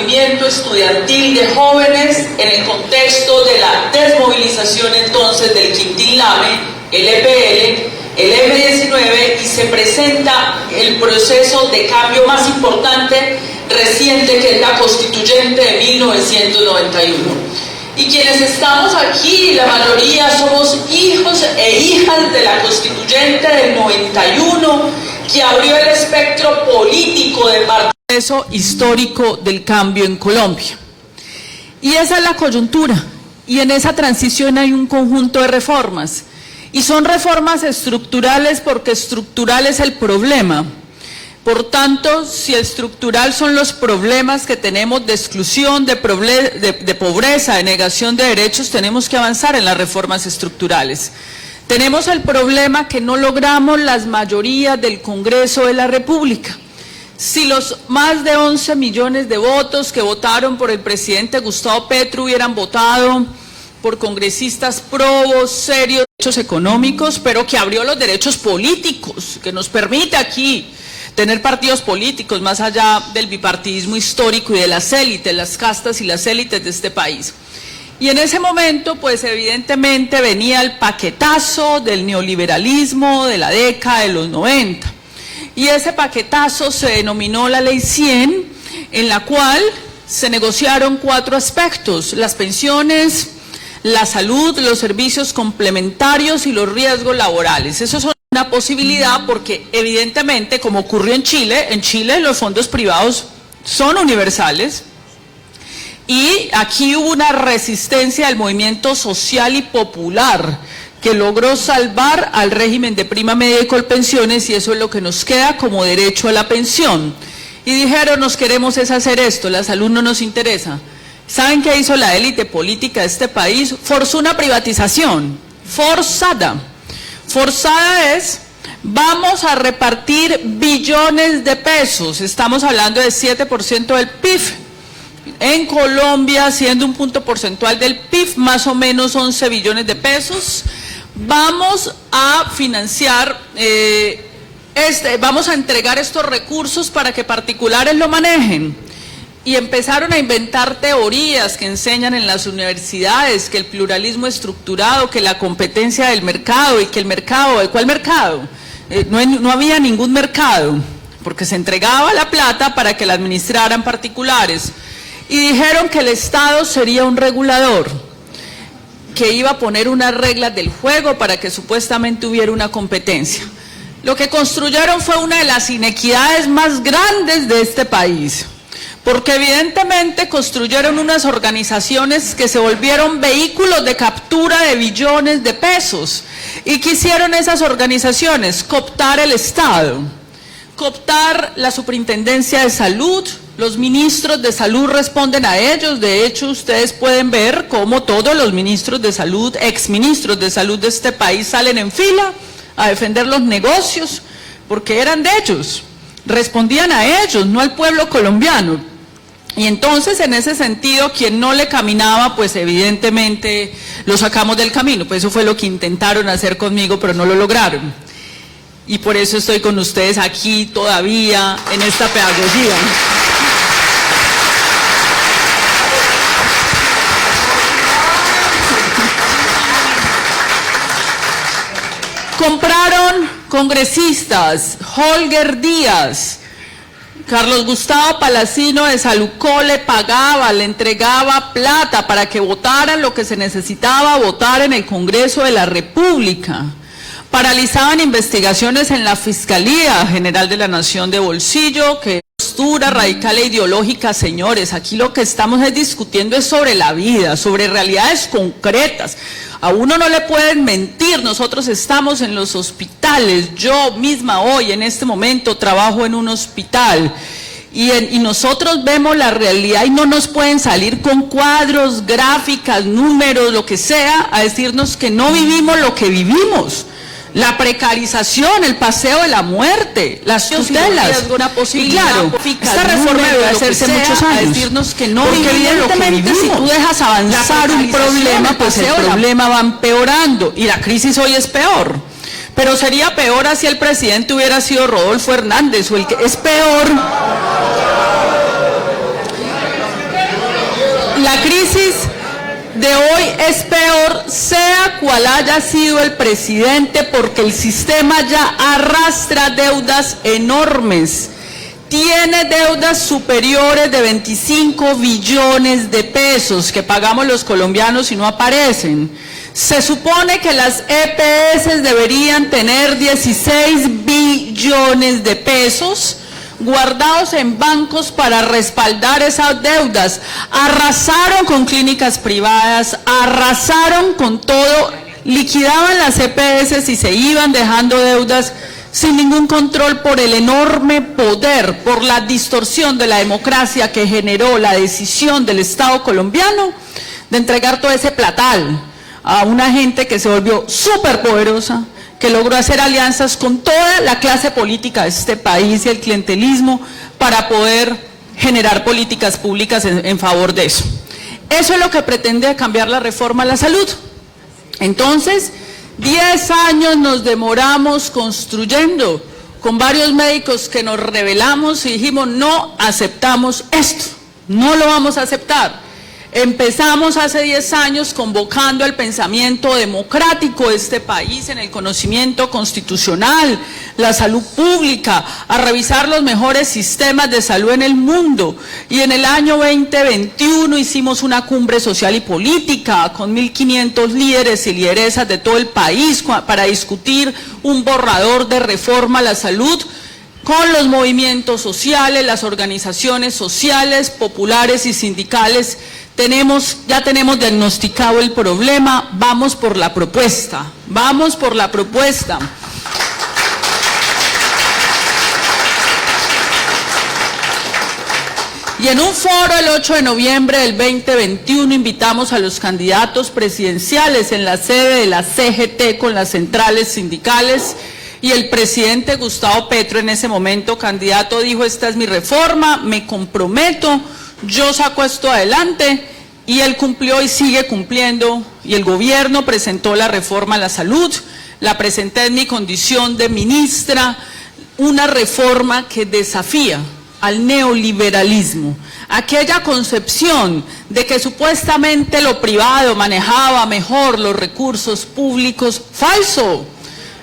movimiento estudiantil de jóvenes en el contexto de la desmovilización entonces del Quintín Lame, el EPL, el M19, y se presenta el proceso de cambio más importante reciente, que es la constituyente de 1991. Y quienes estamos aquí, la mayoría somos hijos e hijas de la constituyente del 91, que abrió el espectro político del proceso histórico del cambio en Colombia. Y esa es la coyuntura, y en esa transición hay un conjunto de reformas, y son reformas estructurales porque estructural es el problema. Por tanto, si estructural son los problemas que tenemos de exclusión, de pobreza, de negación de derechos, tenemos que avanzar en las reformas estructurales. Tenemos el problema que no logramos las mayorías del Congreso de la República. Si los más de 11 millones de votos que votaron por el presidente Gustavo Petro hubieran votado por congresistas probos, serios, derechos económicos, pero que abrió los derechos políticos, que nos permite aquí tener partidos políticos más allá del bipartidismo histórico y de las élites, las castas y las élites de este país. Y en ese momento, pues evidentemente venía el paquetazo del neoliberalismo de la década de los 90. Y ese paquetazo se denominó la Ley 100, en la cual se negociaron 4 aspectos: las pensiones, la salud, los servicios complementarios y los riesgos laborales. Eso es una posibilidad porque evidentemente, como ocurrió en Chile los fondos privados son universales, y aquí hubo una resistencia del movimiento social y popular que logró salvar al régimen de prima media y colpensiones, y eso es lo que nos queda como derecho a la pensión. Y dijeron, nos queremos es hacer esto, la salud no nos interesa. ¿Saben qué hizo la élite política de este país? Forzó una privatización, forzada. Forzada es, vamos a repartir billones de pesos, estamos hablando de 7% del PIB. En Colombia, siendo un punto porcentual del PIB, más o menos 11 billones de pesos, vamos a financiar, vamos a entregar estos recursos para que particulares lo manejen. Y empezaron a inventar teorías que enseñan en las universidades, que el pluralismo estructurado, que la competencia del mercado, y que el mercado, ¿de cuál mercado? No había ningún mercado, porque se entregaba la plata para que la administraran particulares. Y dijeron que el Estado sería un regulador, que iba a poner unas reglas del juego para que supuestamente hubiera una competencia. Lo que construyeron fue una de las inequidades más grandes de este país, porque evidentemente construyeron unas organizaciones que se volvieron vehículos de captura de billones de pesos. ¿Y qué hicieron esas organizaciones? Cooptar el Estado, cooptar la Superintendencia de Salud. Los ministros de salud responden a ellos. De hecho, ustedes pueden ver cómo todos los ministros de salud, exministros de salud de este país, salen en fila a defender los negocios, porque eran de ellos, respondían a ellos, no al pueblo colombiano. Y entonces, en ese sentido, quien no le caminaba, pues evidentemente lo sacamos del camino. Pues eso fue lo que intentaron hacer conmigo, pero no lo lograron. Y por eso estoy con ustedes aquí todavía en esta pedagogía. Compraron congresistas, Holger Díaz, Carlos Gustavo Palacino de Salucó le pagaba, le entregaba plata para que votaran lo que se necesitaba votar en el Congreso de la República. Paralizaban investigaciones en la Fiscalía General de la Nación de bolsillo, que postura radical e ideológica, señores. Aquí lo que estamos discutiendo es sobre la vida, sobre realidades concretas. A uno no le pueden mentir. Nosotros estamos en los hospitales. Yo misma hoy, en este momento, trabajo en un hospital. Y nosotros vemos la realidad y no nos pueden salir con cuadros, gráficas, números, lo que sea, a decirnos que no vivimos lo que vivimos. La precarización, el paseo de la muerte, las tutelas, una posibilidad. Claro, esta reforma debe hacerse muchos años. A decirnos que no vivimos lo que vivimos. Si tú dejas avanzar un problema, pues el problema va empeorando y la crisis hoy es peor. Pero sería peor si el presidente hubiera sido Rodolfo Hernández o el que es peor. La crisis de hoy es peor, sea cual haya sido el presidente, porque el sistema ya arrastra deudas enormes. Tiene deudas superiores de 25 billones de pesos que pagamos los colombianos y no aparecen. Se supone que las EPS deberían tener 16 billones de pesos guardados en bancos para respaldar esas deudas. Arrasaron con clínicas privadas, arrasaron con todo, liquidaban las EPS y se iban dejando deudas sin ningún control por el enorme poder, por la distorsión de la democracia que generó la decisión del Estado colombiano de entregar todo ese platal a una gente que se volvió súper poderosa, que logró hacer alianzas con toda la clase política de este país y el clientelismo para poder generar políticas públicas en favor de eso. Eso es lo que pretende cambiar la reforma a la salud. Entonces, 10 años nos demoramos construyendo con varios médicos que nos rebelamos y dijimos no aceptamos esto, no lo vamos a aceptar. Empezamos hace 10 años convocando el pensamiento democrático de este país en el conocimiento constitucional, la salud pública, a revisar los mejores sistemas de salud en el mundo. Y en el año 2021 hicimos una cumbre social y política con 1.500 líderes y lideresas de todo el país para discutir un borrador de reforma a la salud con los movimientos sociales, las organizaciones sociales, populares y sindicales. Ya tenemos diagnosticado el problema, vamos por la propuesta, vamos por la propuesta. Y en un foro el 8 de noviembre del 2021 invitamos a los candidatos presidenciales en la sede de la CGT con las centrales sindicales. Y el presidente Gustavo Petro, en ese momento candidato, dijo: esta es mi reforma, me comprometo, yo saco esto adelante. Y él cumplió y sigue cumpliendo. Y el gobierno presentó la reforma a la salud, la presenté en mi condición de ministra, una reforma que desafía al neoliberalismo, aquella concepción de que supuestamente lo privado manejaba mejor los recursos públicos. ¡Falso!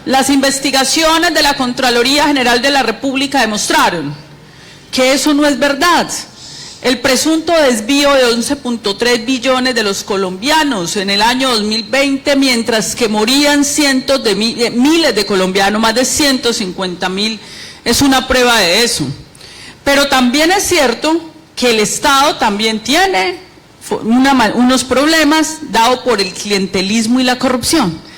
Las investigaciones de la Contraloría General de la República demostraron que eso no es verdad. El presunto desvío de 11.3 billones de los colombianos en el año 2020, mientras que morían cientos de miles de colombianos, más de 150.000, es una prueba de eso. Pero también es cierto que el Estado también tiene unos problemas dado por el clientelismo y la corrupción.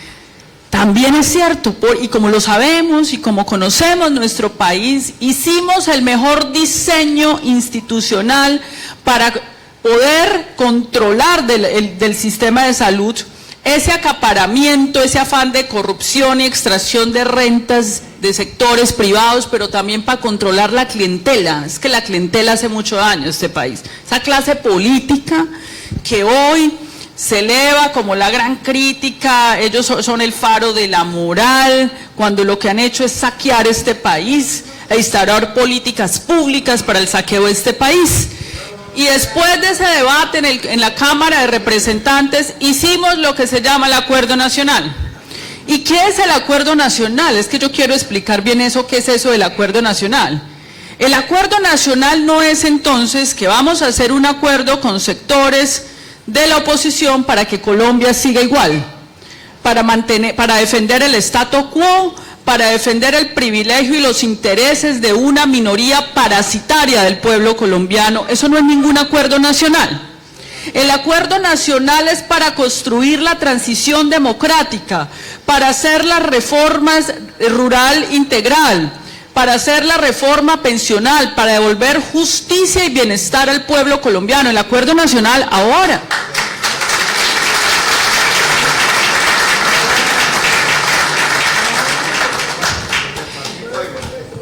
También es cierto, y como lo sabemos y como conocemos nuestro país, hicimos el mejor diseño institucional para poder controlar del sistema de salud ese acaparamiento, ese afán de corrupción y extracción de rentas de sectores privados, pero también para controlar la clientela. Es que la clientela hace mucho daño a este país. Esa clase política que hoy se eleva como la gran crítica, ellos son el faro de la moral, cuando lo que han hecho es saquear este país e instaurar políticas públicas para el saqueo de este país. Y después de ese debate en la Cámara de Representantes hicimos lo que se llama el Acuerdo Nacional. ¿Y qué es el Acuerdo Nacional? Es que yo quiero explicar bien eso, ¿qué es eso del Acuerdo Nacional? El Acuerdo Nacional no es entonces que vamos a hacer un acuerdo con sectores de la oposición para que Colombia siga igual, para defender el statu quo, para defender el privilegio y los intereses de una minoría parasitaria del pueblo colombiano. Eso no es ningún acuerdo nacional. El acuerdo nacional es para construir la transición democrática, para hacer las reformas rural integral, para hacer la reforma pensional, para devolver justicia y bienestar al pueblo colombiano. El acuerdo nacional ahora.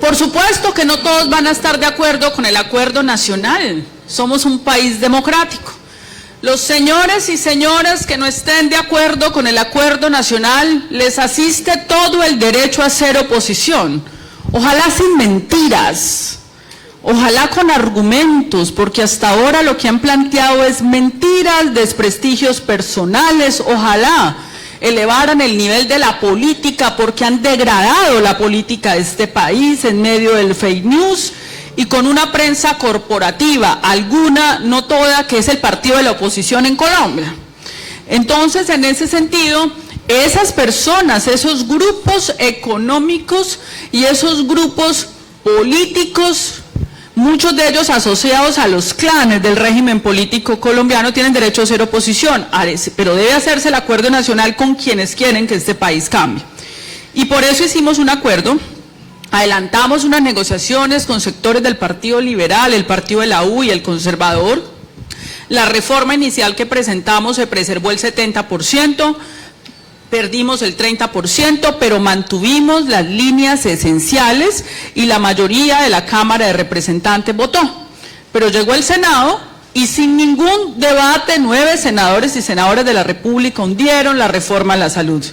Por supuesto que no todos van a estar de acuerdo con el acuerdo nacional. Somos un país democrático. Los señores y señoras que no estén de acuerdo con el acuerdo nacional, les asiste todo el derecho a hacer oposición. Ojalá sin mentiras, Ojalá con argumentos, porque hasta ahora lo que han planteado es mentiras, desprestigios personales. Ojalá elevaran el nivel de la política, porque han degradado la política de este país en medio del fake news y con una prensa corporativa, alguna, no toda, que es el partido de la oposición en Colombia. Entonces, en ese sentido, esas personas, esos grupos económicos y esos grupos políticos, muchos de ellos asociados a los clanes del régimen político colombiano, tienen derecho a ser oposición, pero debe hacerse el acuerdo nacional con quienes quieren que este país cambie. Y por eso hicimos un acuerdo, adelantamos unas negociaciones con sectores del Partido Liberal, el Partido de la U y el Conservador. La reforma inicial que presentamos se preservó el 70%, perdimos el 30%, pero mantuvimos las líneas esenciales y la mayoría de la Cámara de Representantes votó. Pero llegó el Senado y sin ningún debate 9 senadores y senadoras de la República hundieron la reforma a la salud.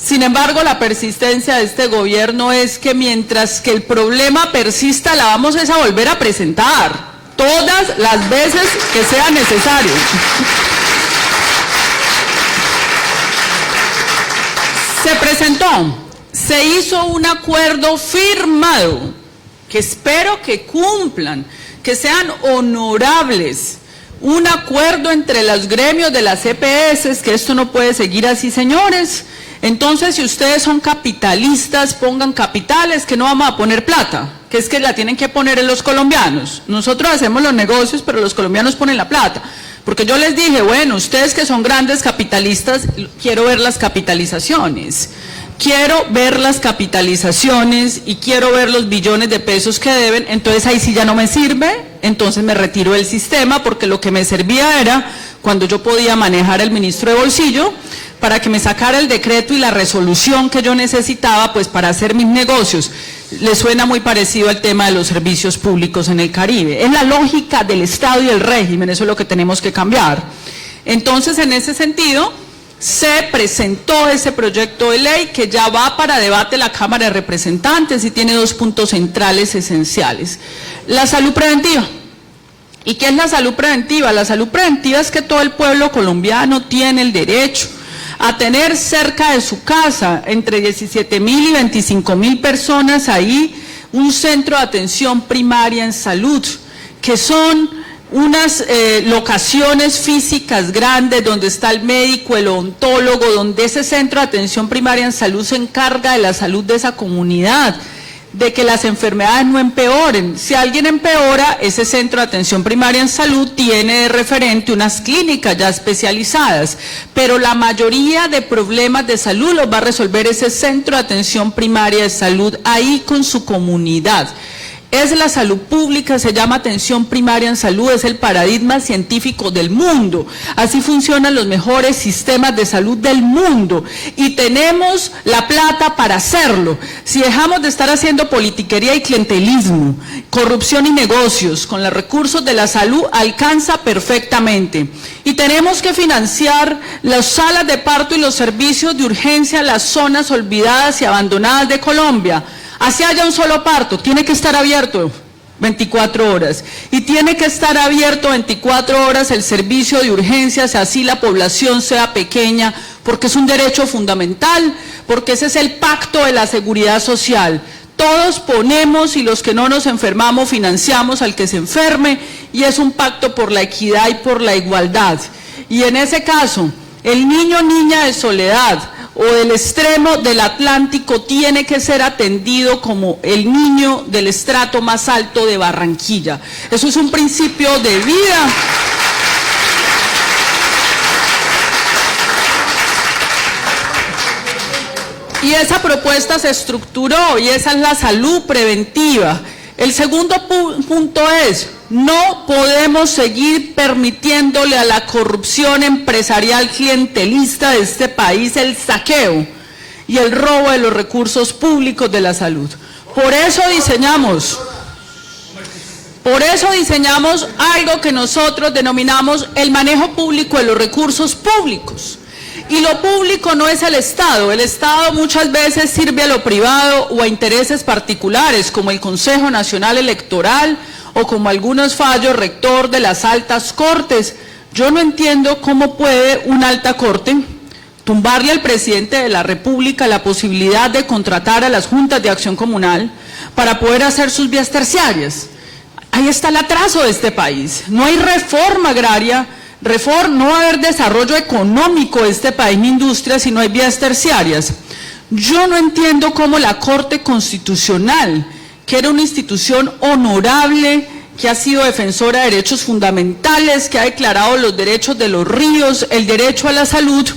Sin embargo, la persistencia de este gobierno es que mientras que el problema persista, la vamos a volver a presentar todas las veces que sea necesario. Se presentó, se hizo un acuerdo firmado, que espero que cumplan, que sean honorables, un acuerdo entre los gremios de las EPS, que esto no puede seguir así, señores. Entonces, si ustedes son capitalistas, pongan capitales, que no vamos a poner plata, que es que la tienen que poner en los colombianos. Nosotros hacemos los negocios, pero los colombianos ponen la plata. Porque yo les dije, bueno, ustedes que son grandes capitalistas, quiero ver las capitalizaciones. Quiero ver las capitalizaciones y quiero ver los billones de pesos que deben. Entonces ahí sí ya no me sirve, entonces me retiro del sistema, porque lo que me servía era cuando yo podía manejar el ministro de bolsillo para que me sacara el decreto y la resolución que yo necesitaba pues para hacer mis negocios. Le suena muy parecido al tema de los servicios públicos en el Caribe. Es la lógica del Estado y el régimen, eso es lo que tenemos que cambiar. Entonces, en ese sentido, se presentó ese proyecto de ley que ya va para debate la Cámara de Representantes y tiene 2 puntos centrales esenciales. La salud preventiva. ¿Y qué es la salud preventiva? La salud preventiva es que todo el pueblo colombiano tiene el derecho a tener cerca de su casa, entre 17.000 y 25.000 personas ahí, un centro de atención primaria en salud, que son unas locaciones físicas grandes donde está el médico, el odontólogo, donde ese centro de atención primaria en salud se encarga de la salud de esa comunidad, de que las enfermedades no empeoren. Si alguien empeora, ese centro de atención primaria en salud tiene de referente unas clínicas ya especializadas, pero la mayoría de problemas de salud los va a resolver ese centro de atención primaria de salud ahí con su comunidad. Es la salud pública, se llama atención primaria en salud, es el paradigma científico del mundo. Así funcionan los mejores sistemas de salud del mundo y tenemos la plata para hacerlo. Si dejamos de estar haciendo politiquería y clientelismo, corrupción y negocios, con los recursos de la salud alcanza perfectamente. Y tenemos que financiar las salas de parto y los servicios de urgencia en las zonas olvidadas y abandonadas de Colombia. Así haya un solo parto, tiene que estar abierto 24 horas. Y tiene que estar abierto 24 horas el servicio de urgencias, así la población sea pequeña, porque es un derecho fundamental, porque ese es el pacto de la seguridad social. Todos ponemos y los que no nos enfermamos financiamos al que se enferme y es un pacto por la equidad y por la igualdad. Y en ese caso, el niño o niña de Soledad o del extremo del Atlántico tiene que ser atendido como el niño del estrato más alto de Barranquilla. Eso es un principio de vida. Y esa propuesta se estructuró y esa es la salud preventiva. El segundo punto es, no podemos seguir permitiéndole a la corrupción empresarial clientelista de este país el saqueo y el robo de los recursos públicos de la salud. Por eso diseñamos algo que nosotros denominamos el manejo público de los recursos públicos. Y lo público no es el Estado muchas veces sirve a lo privado o a intereses particulares, como el Consejo Nacional Electoral o como algunos fallos rector de las altas cortes. Yo no entiendo cómo puede una alta corte tumbarle al presidente de la República la posibilidad de contratar a las juntas de acción comunal para poder hacer sus vías terciarias. Ahí está el atraso de este país. No hay reforma agraria, no va a haber desarrollo económico de este país ni industria si no hay vías terciarias. Yo no entiendo cómo la Corte Constitucional, que era una institución honorable, que ha sido defensora de derechos fundamentales, que ha declarado los derechos de los ríos, el derecho a la salud,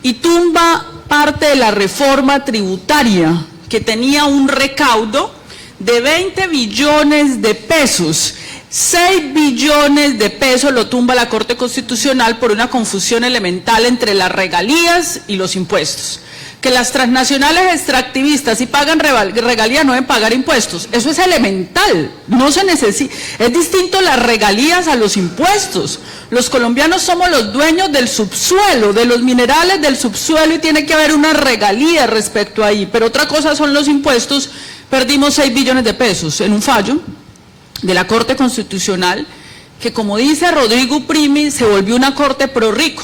y tumba parte de la reforma tributaria, que tenía un recaudo de 20 billones de pesos. 6 billones de pesos lo tumba la Corte Constitucional por una confusión elemental entre las regalías y los impuestos. Que las transnacionales extractivistas si pagan regalías no deben pagar impuestos. Eso es elemental, no se necesita. Es distinto las regalías a los impuestos. Los colombianos somos los dueños del subsuelo, de los minerales del subsuelo, y tiene que haber una regalía respecto a ahí. Pero otra cosa son los impuestos. Perdimos 6 billones de pesos en un fallo de la Corte Constitucional, que como dice Rodrigo Primi, se volvió una corte pro rico.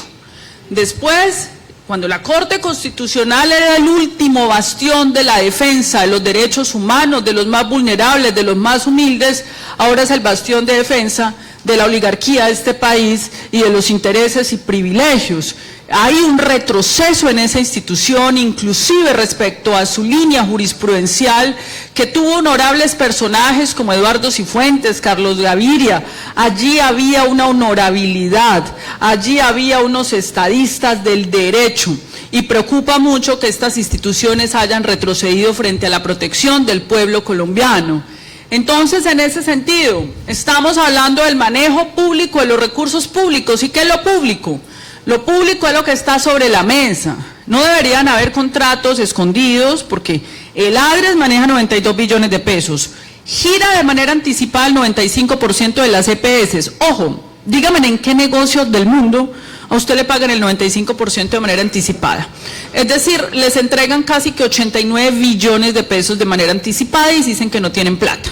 Después, cuando la Corte Constitucional era el último bastión de la defensa de los derechos humanos, de los más vulnerables, de los más humildes, ahora es el bastión de defensa de la oligarquía de este país y de los intereses y privilegios. Hay un retroceso en esa institución, inclusive respecto a su línea jurisprudencial, que tuvo honorables personajes como Eduardo Cifuentes, Carlos Gaviria. Allí había una honorabilidad, allí había unos estadistas del derecho, y preocupa mucho que estas instituciones hayan retrocedido frente a la protección del pueblo colombiano. Entonces, en ese sentido, estamos hablando del manejo público de los recursos públicos. ¿Y qué es lo público? Lo público es lo que está sobre la mesa. No deberían haber contratos escondidos, porque el ADRES maneja 92 billones de pesos, gira de manera anticipada el 95% de las EPS. Ojo, dígame en qué negocios del mundo a usted le pagan el 95% de manera anticipada. Es decir, les entregan casi que 89 billones de pesos de manera anticipada y dicen que no tienen plata.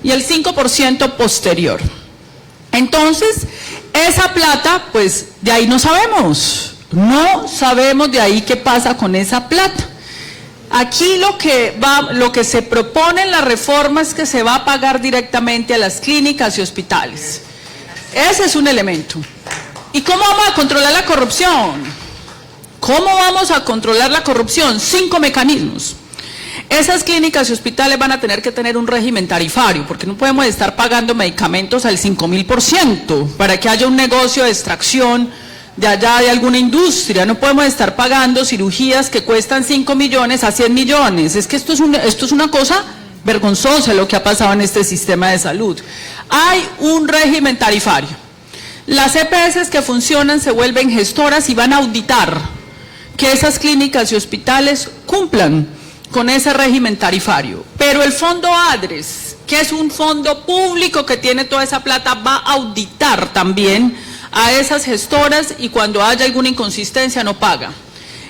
Y el 5% posterior. Entonces, esa plata, pues de ahí no sabemos de ahí qué pasa con esa plata. Aquí lo que se propone en la reforma es que se va a pagar directamente a las clínicas y hospitales. Ese es un elemento. ¿Y cómo vamos a controlar la corrupción? ¿Cómo vamos a controlar la corrupción? 5 mecanismos. Esas clínicas y hospitales van a tener que tener un régimen tarifario, porque no podemos estar pagando medicamentos al 5000% para que haya un negocio de extracción de allá de alguna industria. No podemos estar pagando cirugías que cuestan 5 millones a 100 millones. Es que esto es una cosa vergonzosa lo que ha pasado en este sistema de salud. Hay un régimen tarifario. Las EPS que funcionan se vuelven gestoras y van a auditar que esas clínicas y hospitales cumplan con ese régimen tarifario. Pero el fondo ADRES, que es un fondo público que tiene toda esa plata, va a auditar también a esas gestoras y cuando haya alguna inconsistencia no paga.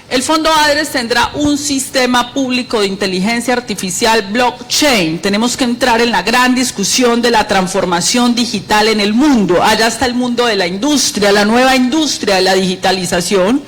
El fondo ADRES tendrá un sistema público de inteligencia artificial blockchain. Tenemos que entrar en la gran discusión de la transformación digital en el mundo. Allá está el mundo de la industria, la nueva industria de la digitalización,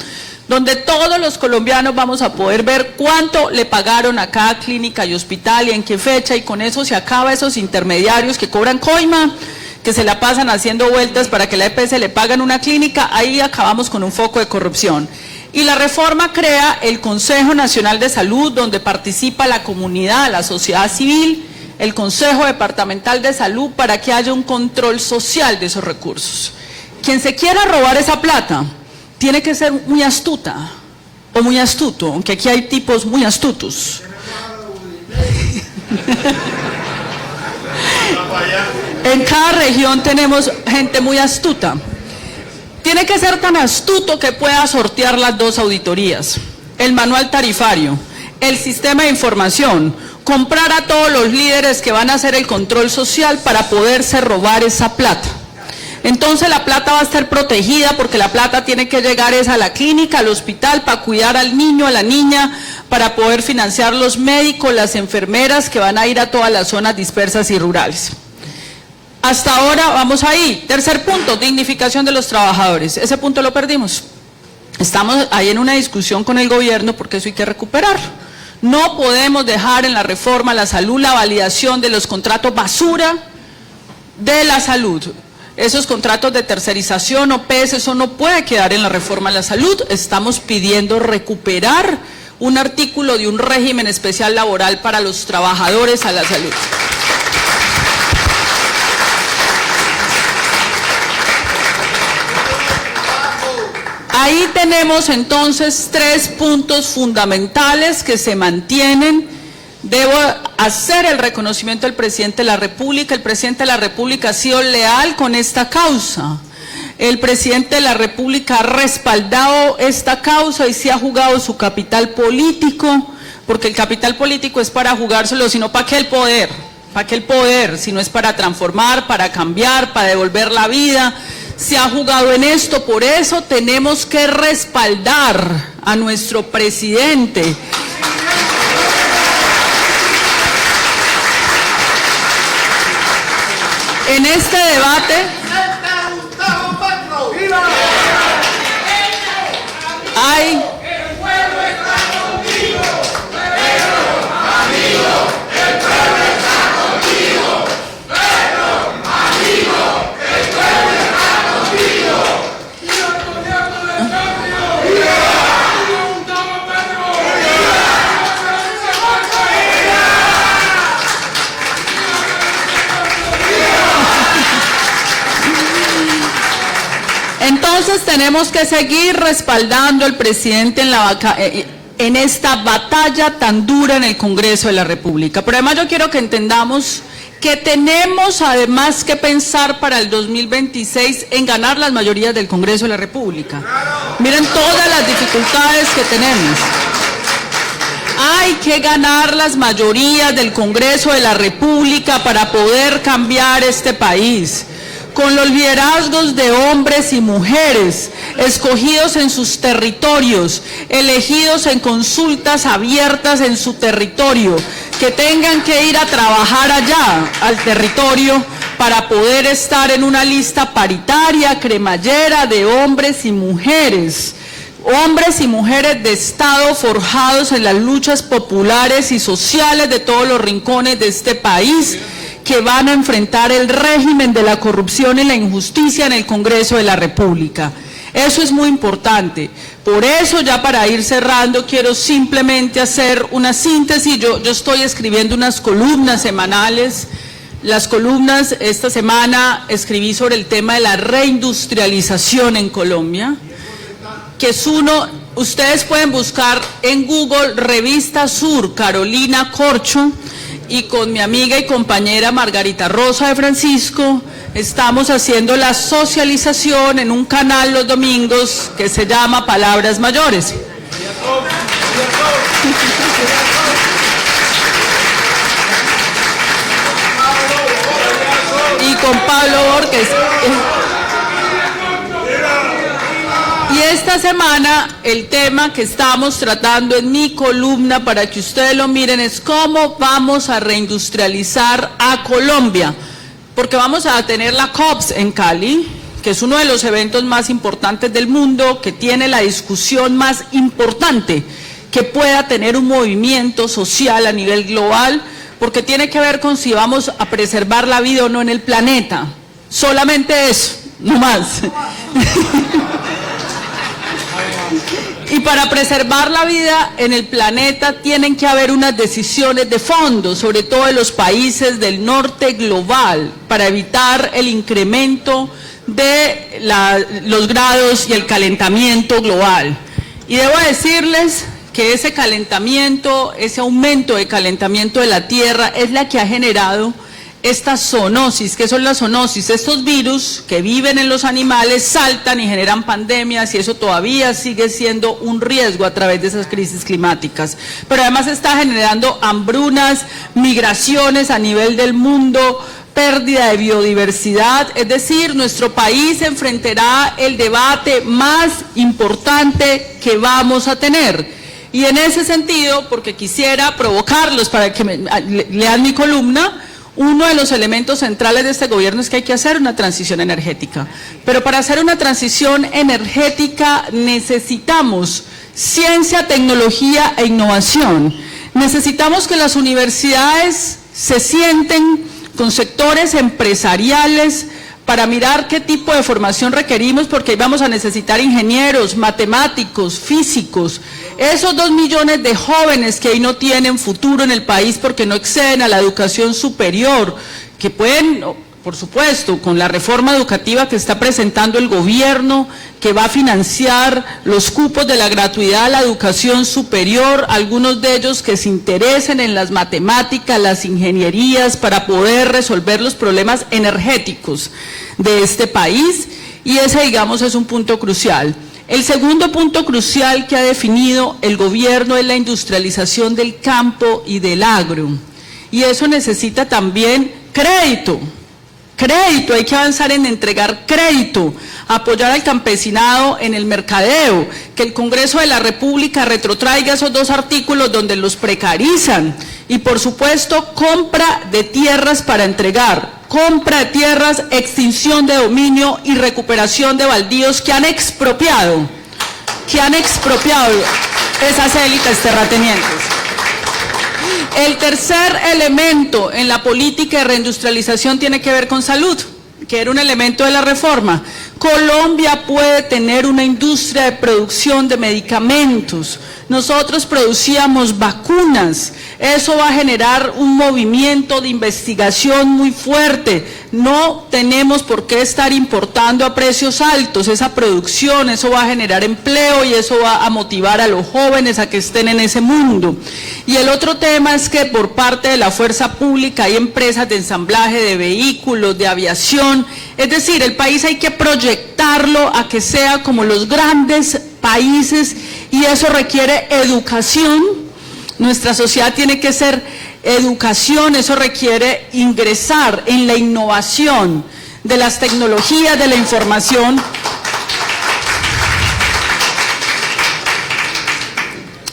donde todos los colombianos vamos a poder ver cuánto le pagaron a cada clínica y hospital y en qué fecha, y con eso se acaba esos intermediarios que cobran coima, que se la pasan haciendo vueltas para que la EPS le pagan una clínica. Ahí acabamos con un foco de corrupción. Y la reforma crea el Consejo Nacional de Salud, donde participa la comunidad, la sociedad civil, el Consejo Departamental de Salud, para que haya un control social de esos recursos. Quien se quiera robar esa plata tiene que ser muy astuta o muy astuto, aunque aquí hay tipos muy astutos. En cada región tenemos gente muy astuta. Tiene que ser tan astuto que pueda sortear las dos auditorías, el manual tarifario, el sistema de información, comprar a todos los líderes que van a hacer el control social para poderse robar esa plata. Entonces la plata va a estar protegida porque la plata tiene que llegar a la clínica, al hospital, para cuidar al niño, a la niña, para poder financiar los médicos, las enfermeras que van a ir a todas las zonas dispersas y rurales. Hasta ahora vamos ahí. Tercer punto, dignificación de los trabajadores. Ese punto lo perdimos. Estamos ahí en una discusión con el gobierno porque eso hay que recuperar. No podemos dejar en la reforma a la salud la validación de los contratos basura de la salud. Esos contratos de tercerización, OPS, eso no puede quedar en la reforma a la salud. Estamos pidiendo recuperar un artículo de un régimen especial laboral para los trabajadores a la salud. Ahí tenemos entonces 3 puntos fundamentales que se mantienen. Debo hacer el reconocimiento del presidente de la República. El presidente de la República ha sido leal con esta causa. El presidente de la República ha respaldado esta causa y sí ha jugado su capital político, porque el capital político es para jugárselo, sino para qué el poder. ¿Para qué el poder? Si no es para transformar, para cambiar, para devolver la vida. Se ha jugado en esto, por eso tenemos que respaldar a nuestro presidente. En este debate hay entonces tenemos que seguir respaldando al presidente en esta batalla tan dura en el Congreso de la República. Pero además yo quiero que entendamos que tenemos además que pensar para el 2026 en ganar las mayorías del Congreso de la República. Miren todas las dificultades que tenemos. Hay que ganar las mayorías del Congreso de la República para poder cambiar este país, con los liderazgos de hombres y mujeres, escogidos en sus territorios, elegidos en consultas abiertas en su territorio, que tengan que ir a trabajar allá, al territorio, para poder estar en una lista paritaria, cremallera, de hombres y mujeres de Estado forjados en las luchas populares y sociales de todos los rincones de este país, que van a enfrentar el régimen de la corrupción y la injusticia en el Congreso de la República. Eso es muy importante. Por eso, ya para ir cerrando, quiero simplemente hacer una síntesis. Yo estoy escribiendo unas columnas semanales. Las columnas, esta semana escribí sobre el tema de la reindustrialización en Colombia, que es ustedes pueden buscar en Google Revista Sur, Carolina Corcho, y con mi amiga y compañera Margarita Rosa de Francisco estamos haciendo la socialización en un canal los domingos que se llama Palabras Mayores. Y con Pablo Borges. Y esta semana el tema que estamos tratando en mi columna, para que ustedes lo miren, es cómo vamos a reindustrializar a Colombia. Porque vamos a tener la COPS en Cali, que es uno de los eventos más importantes del mundo, que tiene la discusión más importante que pueda tener un movimiento social a nivel global, porque tiene que ver con si vamos a preservar la vida o no en el planeta. Solamente eso, no más. Y para preservar la vida en el planeta tienen que haber unas decisiones de fondo, sobre todo en los países del norte global, para evitar el incremento de los grados y el calentamiento global. Y debo decirles que ese calentamiento, ese aumento de calentamiento de la Tierra es la que ha generado esta zoonosis. ¿Qué son las zoonosis? Estos virus que viven en los animales saltan y generan pandemias, y eso todavía sigue siendo un riesgo a través de esas crisis climáticas. Pero además está generando hambrunas, migraciones a nivel del mundo, pérdida de biodiversidad, es decir, nuestro país enfrentará el debate más importante que vamos a tener. Y en ese sentido, porque quisiera provocarlos para que lean mi columna, uno de los elementos centrales de este gobierno es que hay que hacer una transición energética. Pero para hacer una transición energética necesitamos ciencia, tecnología e innovación. Necesitamos que las universidades se sienten con sectores empresariales para mirar qué tipo de formación requerimos, porque ahí vamos a necesitar ingenieros, matemáticos, físicos. Esos 2 millones de jóvenes que ahí no tienen futuro en el país porque no acceden a la educación superior, que pueden, por supuesto, con la reforma educativa que está presentando el gobierno, que va a financiar los cupos de la gratuidad a la educación superior, algunos de ellos que se interesen en las matemáticas, las ingenierías, para poder resolver los problemas energéticos de este país, y ese, digamos, es un punto crucial. El segundo punto crucial que ha definido el gobierno es la industrialización del campo y del agro, y eso necesita también crédito. Crédito, hay que avanzar en entregar crédito, apoyar al campesinado en el mercadeo, que el Congreso de la República retrotraiga esos 2 artículos donde los precarizan, y por supuesto compra de tierras para entregar, compra de tierras, extinción de dominio y recuperación de baldíos que han expropiado esas élites terratenientes. El tercer elemento en la política de reindustrialización tiene que ver con salud, que era un elemento de la reforma. Colombia puede tener una industria de producción de medicamentos. Nosotros producíamos vacunas. Eso va a generar un movimiento de investigación muy fuerte. No tenemos por qué estar importando a precios altos esa producción. Eso va a generar empleo y eso va a motivar a los jóvenes a que estén en ese mundo. Y el otro tema es que por parte de la fuerza pública hay empresas de ensamblaje de vehículos, de aviación. Es decir, el país hay que proyectarlo a que sea como los grandes países, y eso requiere educación. Nuestra sociedad tiene que ser educación, eso requiere ingresar en la innovación de las tecnologías de la información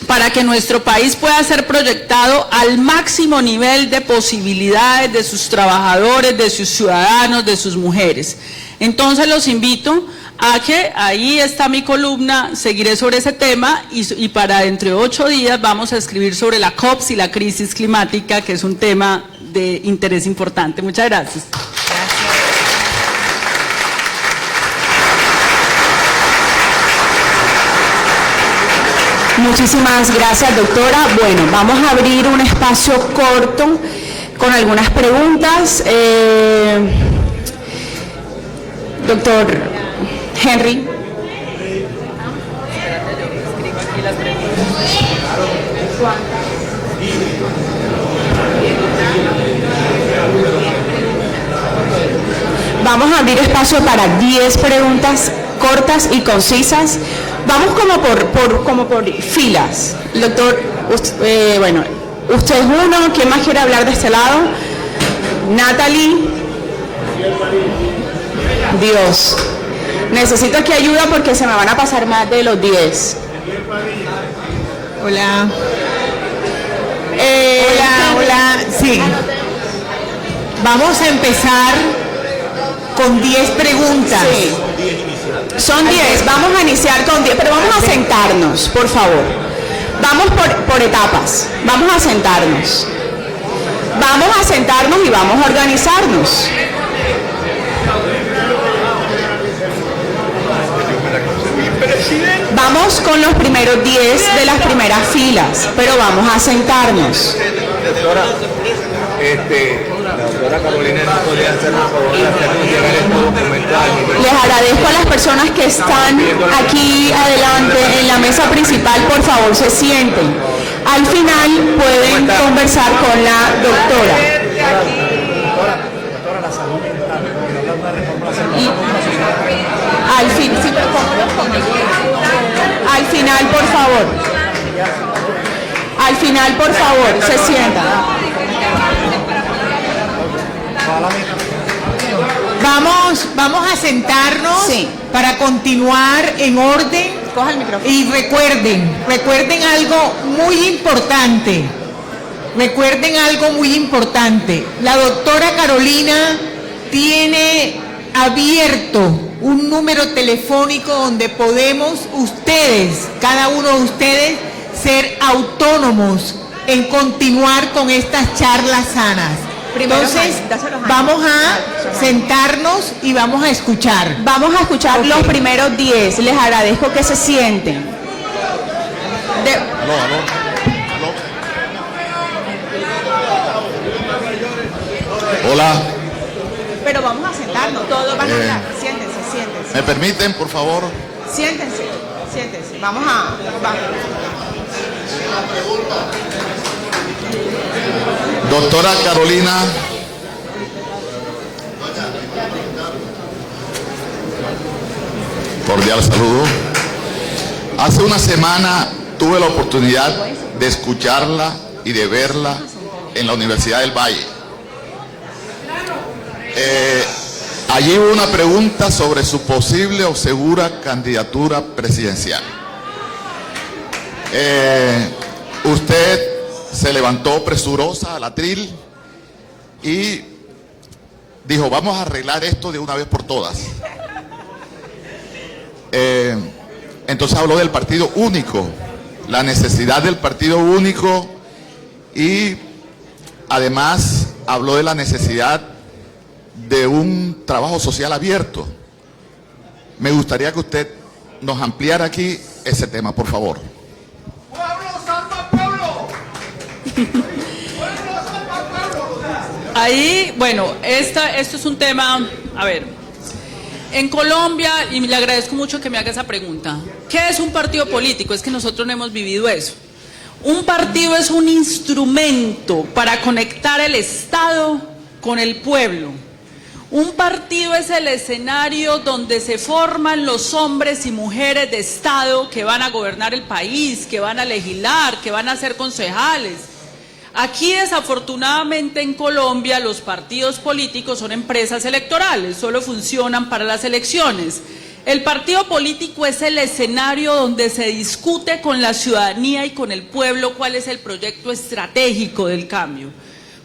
para que nuestro país pueda ser proyectado al máximo nivel de posibilidades de sus trabajadores, de sus ciudadanos, de sus mujeres. Entonces los invito a que, ahí está mi columna, seguiré sobre ese tema, y para dentro de 8 días vamos a escribir sobre la COPS y la crisis climática, que es un tema de interés importante. Muchas gracias. Muchísimas gracias, doctora. Bueno, vamos a abrir un espacio corto con algunas preguntas. Doctor Henry. Vamos a abrir espacio para 10 preguntas cortas y concisas. Vamos como por filas. Doctor, bueno, usted es uno. ¿Quién más quiere hablar de este lado? Natalie. Dios. Necesito aquí ayuda porque se me van a pasar más de los 10. Hola. Hola, sí. Vamos a empezar con 10 preguntas. Sí. Son 10, vamos a iniciar con 10, pero vamos a sentarnos, por favor. Vamos por etapas, vamos a sentarnos. Vamos a sentarnos y vamos a organizarnos. Vamos con los primeros 10 de las primeras filas, pero vamos a sentarnos. Doctora, la doctora Carolina no podría hacer un favor de hacernos llegar estos documentos al nivel. Les agradezco a las personas que están aquí adelante en la mesa principal, por favor se sienten. Al final pueden conversar con la doctora. Doctora, la salud mental, porque no habla de reforma. Al fin, sí, pero ¿cómo los pongo? Al final, por favor. Al final, por favor, se sientan. Vamos a sentarnos Sí. para continuar en orden. Coja el micrófono. Y recuerden algo muy importante. Recuerden algo muy importante. La doctora Carolina tiene abierto un número telefónico donde podemos ustedes, cada uno de ustedes, ser autónomos en continuar con estas charlas sanas. Primero, Entonces, Jaime, dáselo a Jaime. vamos a sentarnos y vamos a escuchar. Vamos a escuchar los primeros 10. Les agradezco que se sienten. Hola, Pero vamos a sentarnos, todos van a hablar. Siéntense. ¿me permiten, por favor? Siéntense. Vamos a... Doctora Carolina, cordial saludo. Hace una semana tuve la oportunidad de escucharla y de verla en la Universidad del Valle. Allí hubo una pregunta sobre su posible o segura candidatura presidencial. Usted se levantó presurosa al atril y dijo, vamos a arreglar esto de una vez por todas. Entonces habló del partido único, la necesidad del partido único, y además habló de la necesidad de un trabajo social abierto. Me gustaría que usted nos ampliara aquí ese tema, por favor. Ahí, bueno, esto es un tema, a ver, en Colombia, y le agradezco mucho que me haga esa pregunta, ¿qué es un partido político? Es que nosotros no hemos vivido eso. Un partido es un instrumento para conectar el Estado con el pueblo. Un partido es el escenario donde se forman los hombres y mujeres de Estado que van a gobernar el país, que van a legislar, que van a ser concejales. Aquí, desafortunadamente, en Colombia, los partidos políticos son empresas electorales, solo funcionan para las elecciones. El partido político es el escenario donde se discute con la ciudadanía y con el pueblo cuál es el proyecto estratégico del cambio.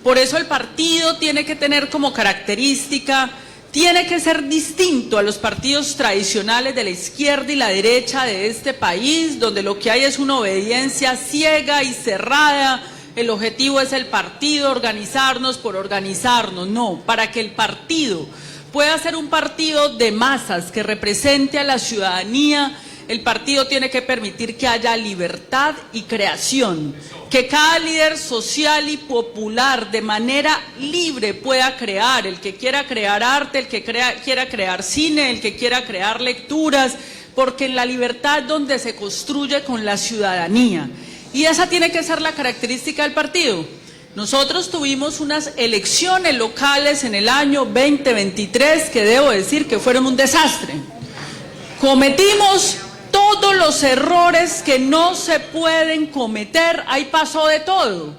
Por eso el partido tiene que tener como característica, tiene que ser distinto a los partidos tradicionales de la izquierda y la derecha de este país, donde lo que hay es una obediencia ciega y cerrada. El objetivo es el partido, organizarnos por organizarnos. No, para que el partido pueda ser un partido de masas que represente a la ciudadanía, el partido tiene que permitir que haya libertad y creación, que cada líder social y popular de manera libre pueda crear, el que quiera crear arte, el que quiera crear cine, el que quiera crear lecturas, porque en la libertad donde se construye con la ciudadanía. Y esa tiene que ser la característica del partido. Nosotros tuvimos unas elecciones locales en el año 2023 que debo decir que fueron un desastre. Cometimos todos los errores que no se pueden cometer, ahí pasó de todo.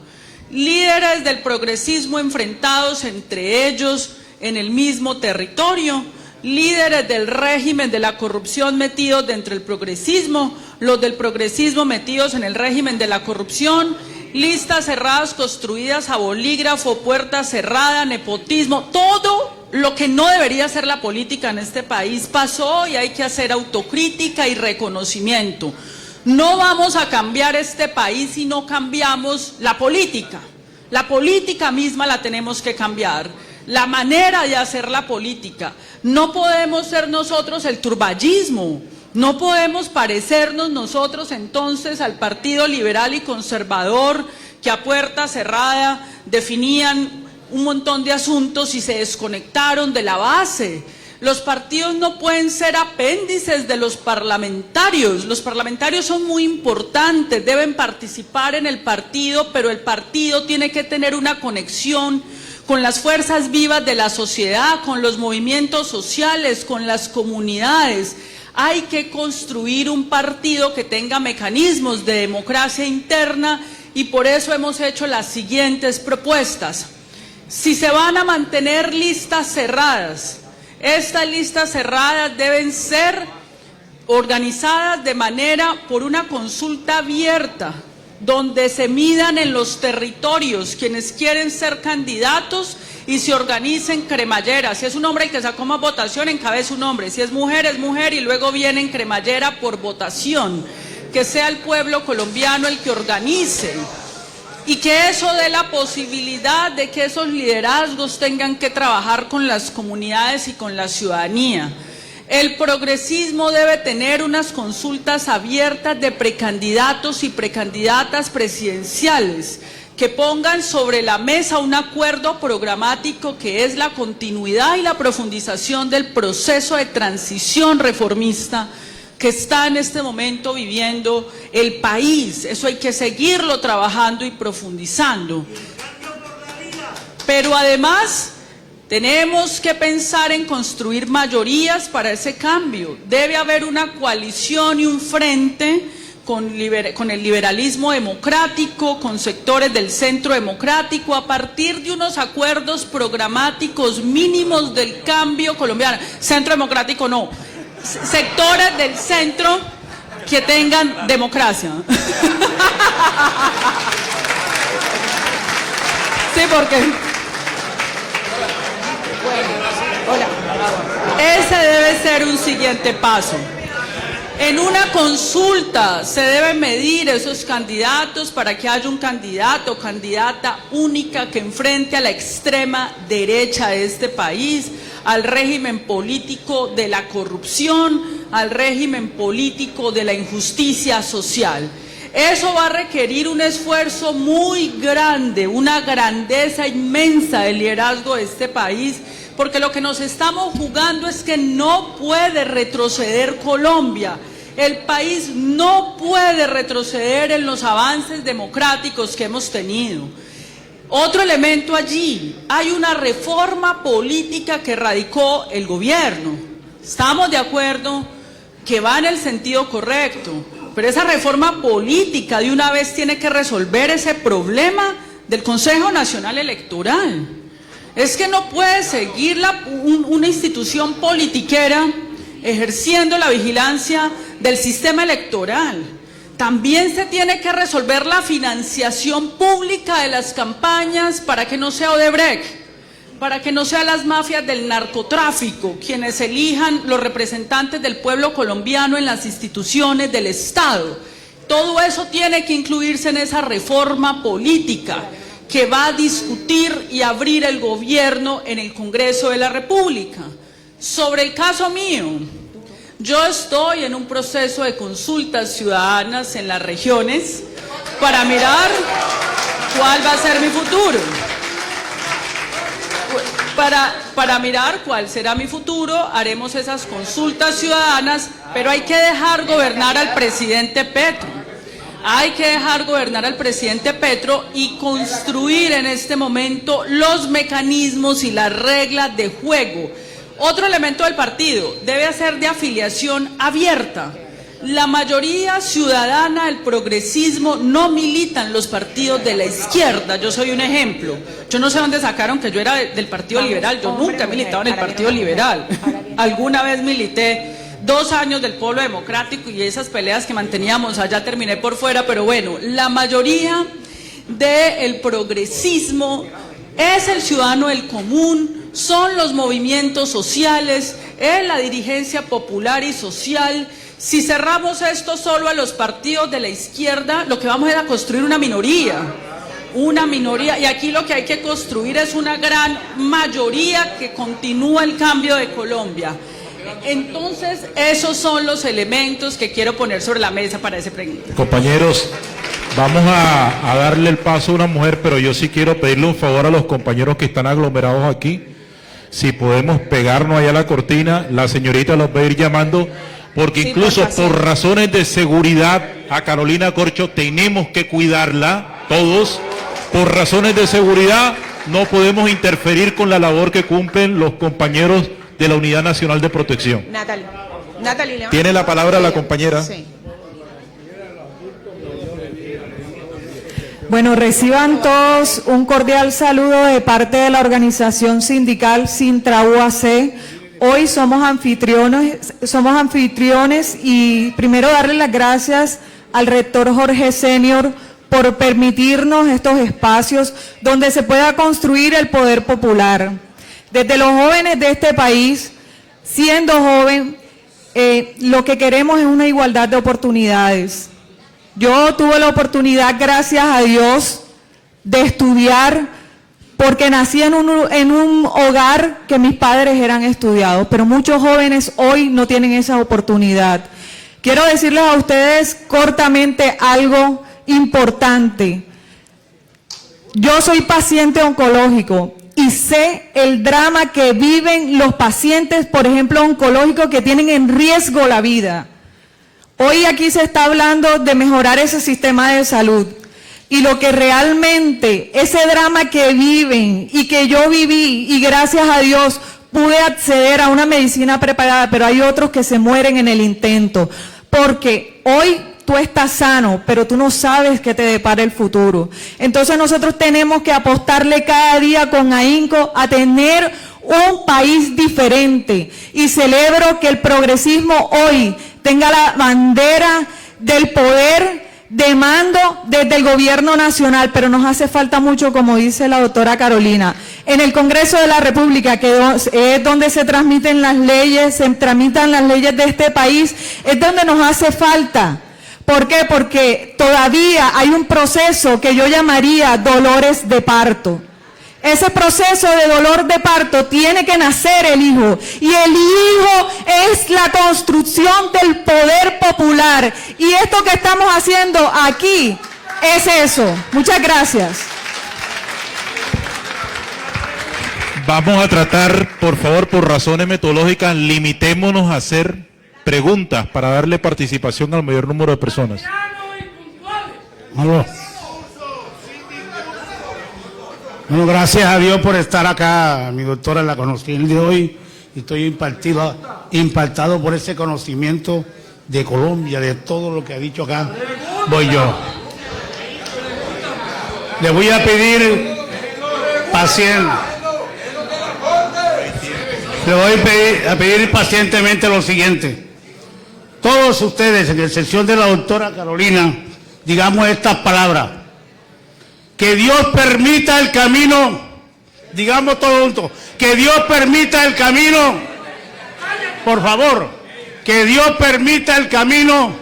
Líderes del progresismo enfrentados entre ellos en el mismo territorio, líderes del régimen de la corrupción metidos dentro del progresismo, los del progresismo metidos en el régimen de la corrupción, listas cerradas construidas a bolígrafo, puerta cerrada, nepotismo, todo lo que no debería ser la política en este país pasó, y hay que hacer autocrítica y reconocimiento. No vamos a cambiar este país si no cambiamos la política. La política misma la tenemos que cambiar, la manera de hacer la política. No podemos ser nosotros el turballismo. No podemos parecernos nosotros entonces al Partido Liberal y Conservador que a puerta cerrada definían un montón de asuntos y se desconectaron de la base. Los partidos no pueden ser apéndices de los parlamentarios. Los parlamentarios son muy importantes, deben participar en el partido, pero el partido tiene que tener una conexión con las fuerzas vivas de la sociedad, con los movimientos sociales, con las comunidades. Hay que construir un partido que tenga mecanismos de democracia interna, y por eso hemos hecho las siguientes propuestas. Si se van a mantener listas cerradas, estas listas cerradas deben ser organizadas de manera por una consulta abierta, donde se midan en los territorios quienes quieren ser candidatos y se organicen cremalleras. Si es un hombre el que sacó más votación, encabeza un hombre. Si es mujer y luego viene en cremallera por votación. Que sea el pueblo colombiano el que organice. Y que eso dé la posibilidad de que esos liderazgos tengan que trabajar con las comunidades y con la ciudadanía. El progresismo debe tener unas consultas abiertas de precandidatos y precandidatas presidenciales que pongan sobre la mesa un acuerdo programático que es la continuidad y la profundización del proceso de transición reformista que está en este momento viviendo el país. Eso hay que seguirlo trabajando y profundizando. Pero además tenemos que pensar en construir mayorías para ese cambio. Debe haber una coalición y un frente con el liberalismo democrático, con sectores del centro democrático, a partir de unos acuerdos programáticos mínimos del cambio colombiano. Centro democrático no, sectores del centro que tengan democracia. Sí, porque... Ese debe ser un siguiente paso. En una consulta se deben medir esos candidatos para que haya un candidato o candidata única que enfrente a la extrema derecha de este país, al régimen político de la corrupción, al régimen político de la injusticia social. Eso va a requerir un esfuerzo muy grande, una grandeza inmensa del liderazgo de este país, porque lo que nos estamos jugando es que no puede retroceder Colombia. El país no puede retroceder en los avances democráticos que hemos tenido. Otro elemento allí, hay una reforma política que radicó el gobierno. Estamos de acuerdo que va en el sentido correcto, pero esa reforma política de una vez tiene que resolver ese problema del Consejo Nacional Electoral. Es que no puede seguir una institución politiquera ejerciendo la vigilancia del sistema electoral. También se tiene que resolver la financiación pública de las campañas para que no sea Odebrecht, para que no sean las mafias del narcotráfico quienes elijan los representantes del pueblo colombiano en las instituciones del Estado. Todo eso tiene que incluirse en esa reforma política que va a discutir y abrir el gobierno en el Congreso de la República. Sobre el caso mío, yo estoy en un proceso de consultas ciudadanas en las regiones para mirar cuál va a ser mi futuro. Para mirar cuál será mi futuro, haremos esas consultas ciudadanas, pero hay que dejar gobernar al presidente Petro. Hay que dejar gobernar al presidente Petro y construir en este momento los mecanismos y las reglas de juego. Otro elemento del partido debe ser de afiliación abierta. La mayoría ciudadana del progresismo no milita en los partidos de la izquierda. Yo soy un ejemplo. Yo no sé dónde sacaron que yo era del Partido Liberal. Yo nunca he militado en el Partido Liberal. Alguna vez milité 2 años del Polo Democrático y esas peleas que manteníamos allá terminé por fuera, pero bueno, la mayoría del progresismo es el ciudadano del común, son los movimientos sociales, es la dirigencia popular y social. Si cerramos esto solo a los partidos de la izquierda, lo que vamos es a construir una minoría, y aquí lo que hay que construir es una gran mayoría que continúa el cambio de Colombia. Entonces, esos son los elementos que quiero poner sobre la mesa para ese pregunta. Compañeros, vamos a darle el paso a una mujer, pero yo sí quiero pedirle un favor a los compañeros que están aglomerados aquí. Si podemos pegarnos allá a la cortina, la señorita los va a ir llamando, porque sí, incluso por razones de seguridad a Carolina Corcho tenemos que cuidarla, todos. Por razones de seguridad no podemos interferir con la labor que cumplen los compañeros de la Unidad Nacional de Protección. Natalie, tiene la palabra la compañera. Sí. Bueno, reciban todos un cordial saludo de parte de la organización sindical Sintra UAC. Hoy somos anfitriones y primero darle las gracias al rector Jorge Senior por permitirnos estos espacios donde se pueda construir el poder popular. Desde los jóvenes de este país, siendo joven, lo que queremos es una igualdad de oportunidades. Yo tuve la oportunidad, gracias a Dios, de estudiar porque nací en un hogar que mis padres eran estudiados, pero muchos jóvenes hoy no tienen esa oportunidad. Quiero decirles a ustedes cortamente algo importante. Yo soy paciente oncológico y sé el drama que viven los pacientes, por ejemplo, oncológicos que tienen en riesgo la vida. Hoy aquí se está hablando de mejorar ese sistema de salud. Y lo que realmente, ese drama que viven y que yo viví, y gracias a Dios pude acceder a una medicina preparada, pero hay otros que se mueren en el intento. Porque hoy tú estás sano, pero tú no sabes qué te depara el futuro. Entonces nosotros tenemos que apostarle cada día con ahínco a tener un país diferente. Y celebro que el progresismo hoy tenga la bandera del poder de mando desde el gobierno nacional, pero nos hace falta mucho, como dice la doctora Carolina. En el Congreso de la República, que es donde se tramitan las leyes de este país, es donde nos hace falta. ¿Por qué? Porque todavía hay un proceso que yo llamaría dolores de parto. Ese proceso de dolor de parto tiene que nacer el hijo, y el hijo es la construcción del poder popular, y esto que estamos haciendo aquí es eso. Muchas gracias. Vamos a tratar, por favor, por razones metodológicas, limitémonos a hacer preguntas para darle participación al mayor número de personas. Bueno, gracias a Dios por estar acá. Mi doctora la conocí el día de hoy y estoy impactado por ese conocimiento de Colombia, de todo lo que ha dicho acá. Voy yo. Le voy a pedir paciencia. Le voy a pedir pacientemente lo siguiente. Todos ustedes, en excepción de la doctora Carolina, digamos estas palabras. Que Dios permita el camino, digamos todos juntos, que Dios permita el camino, por favor, que Dios permita el camino,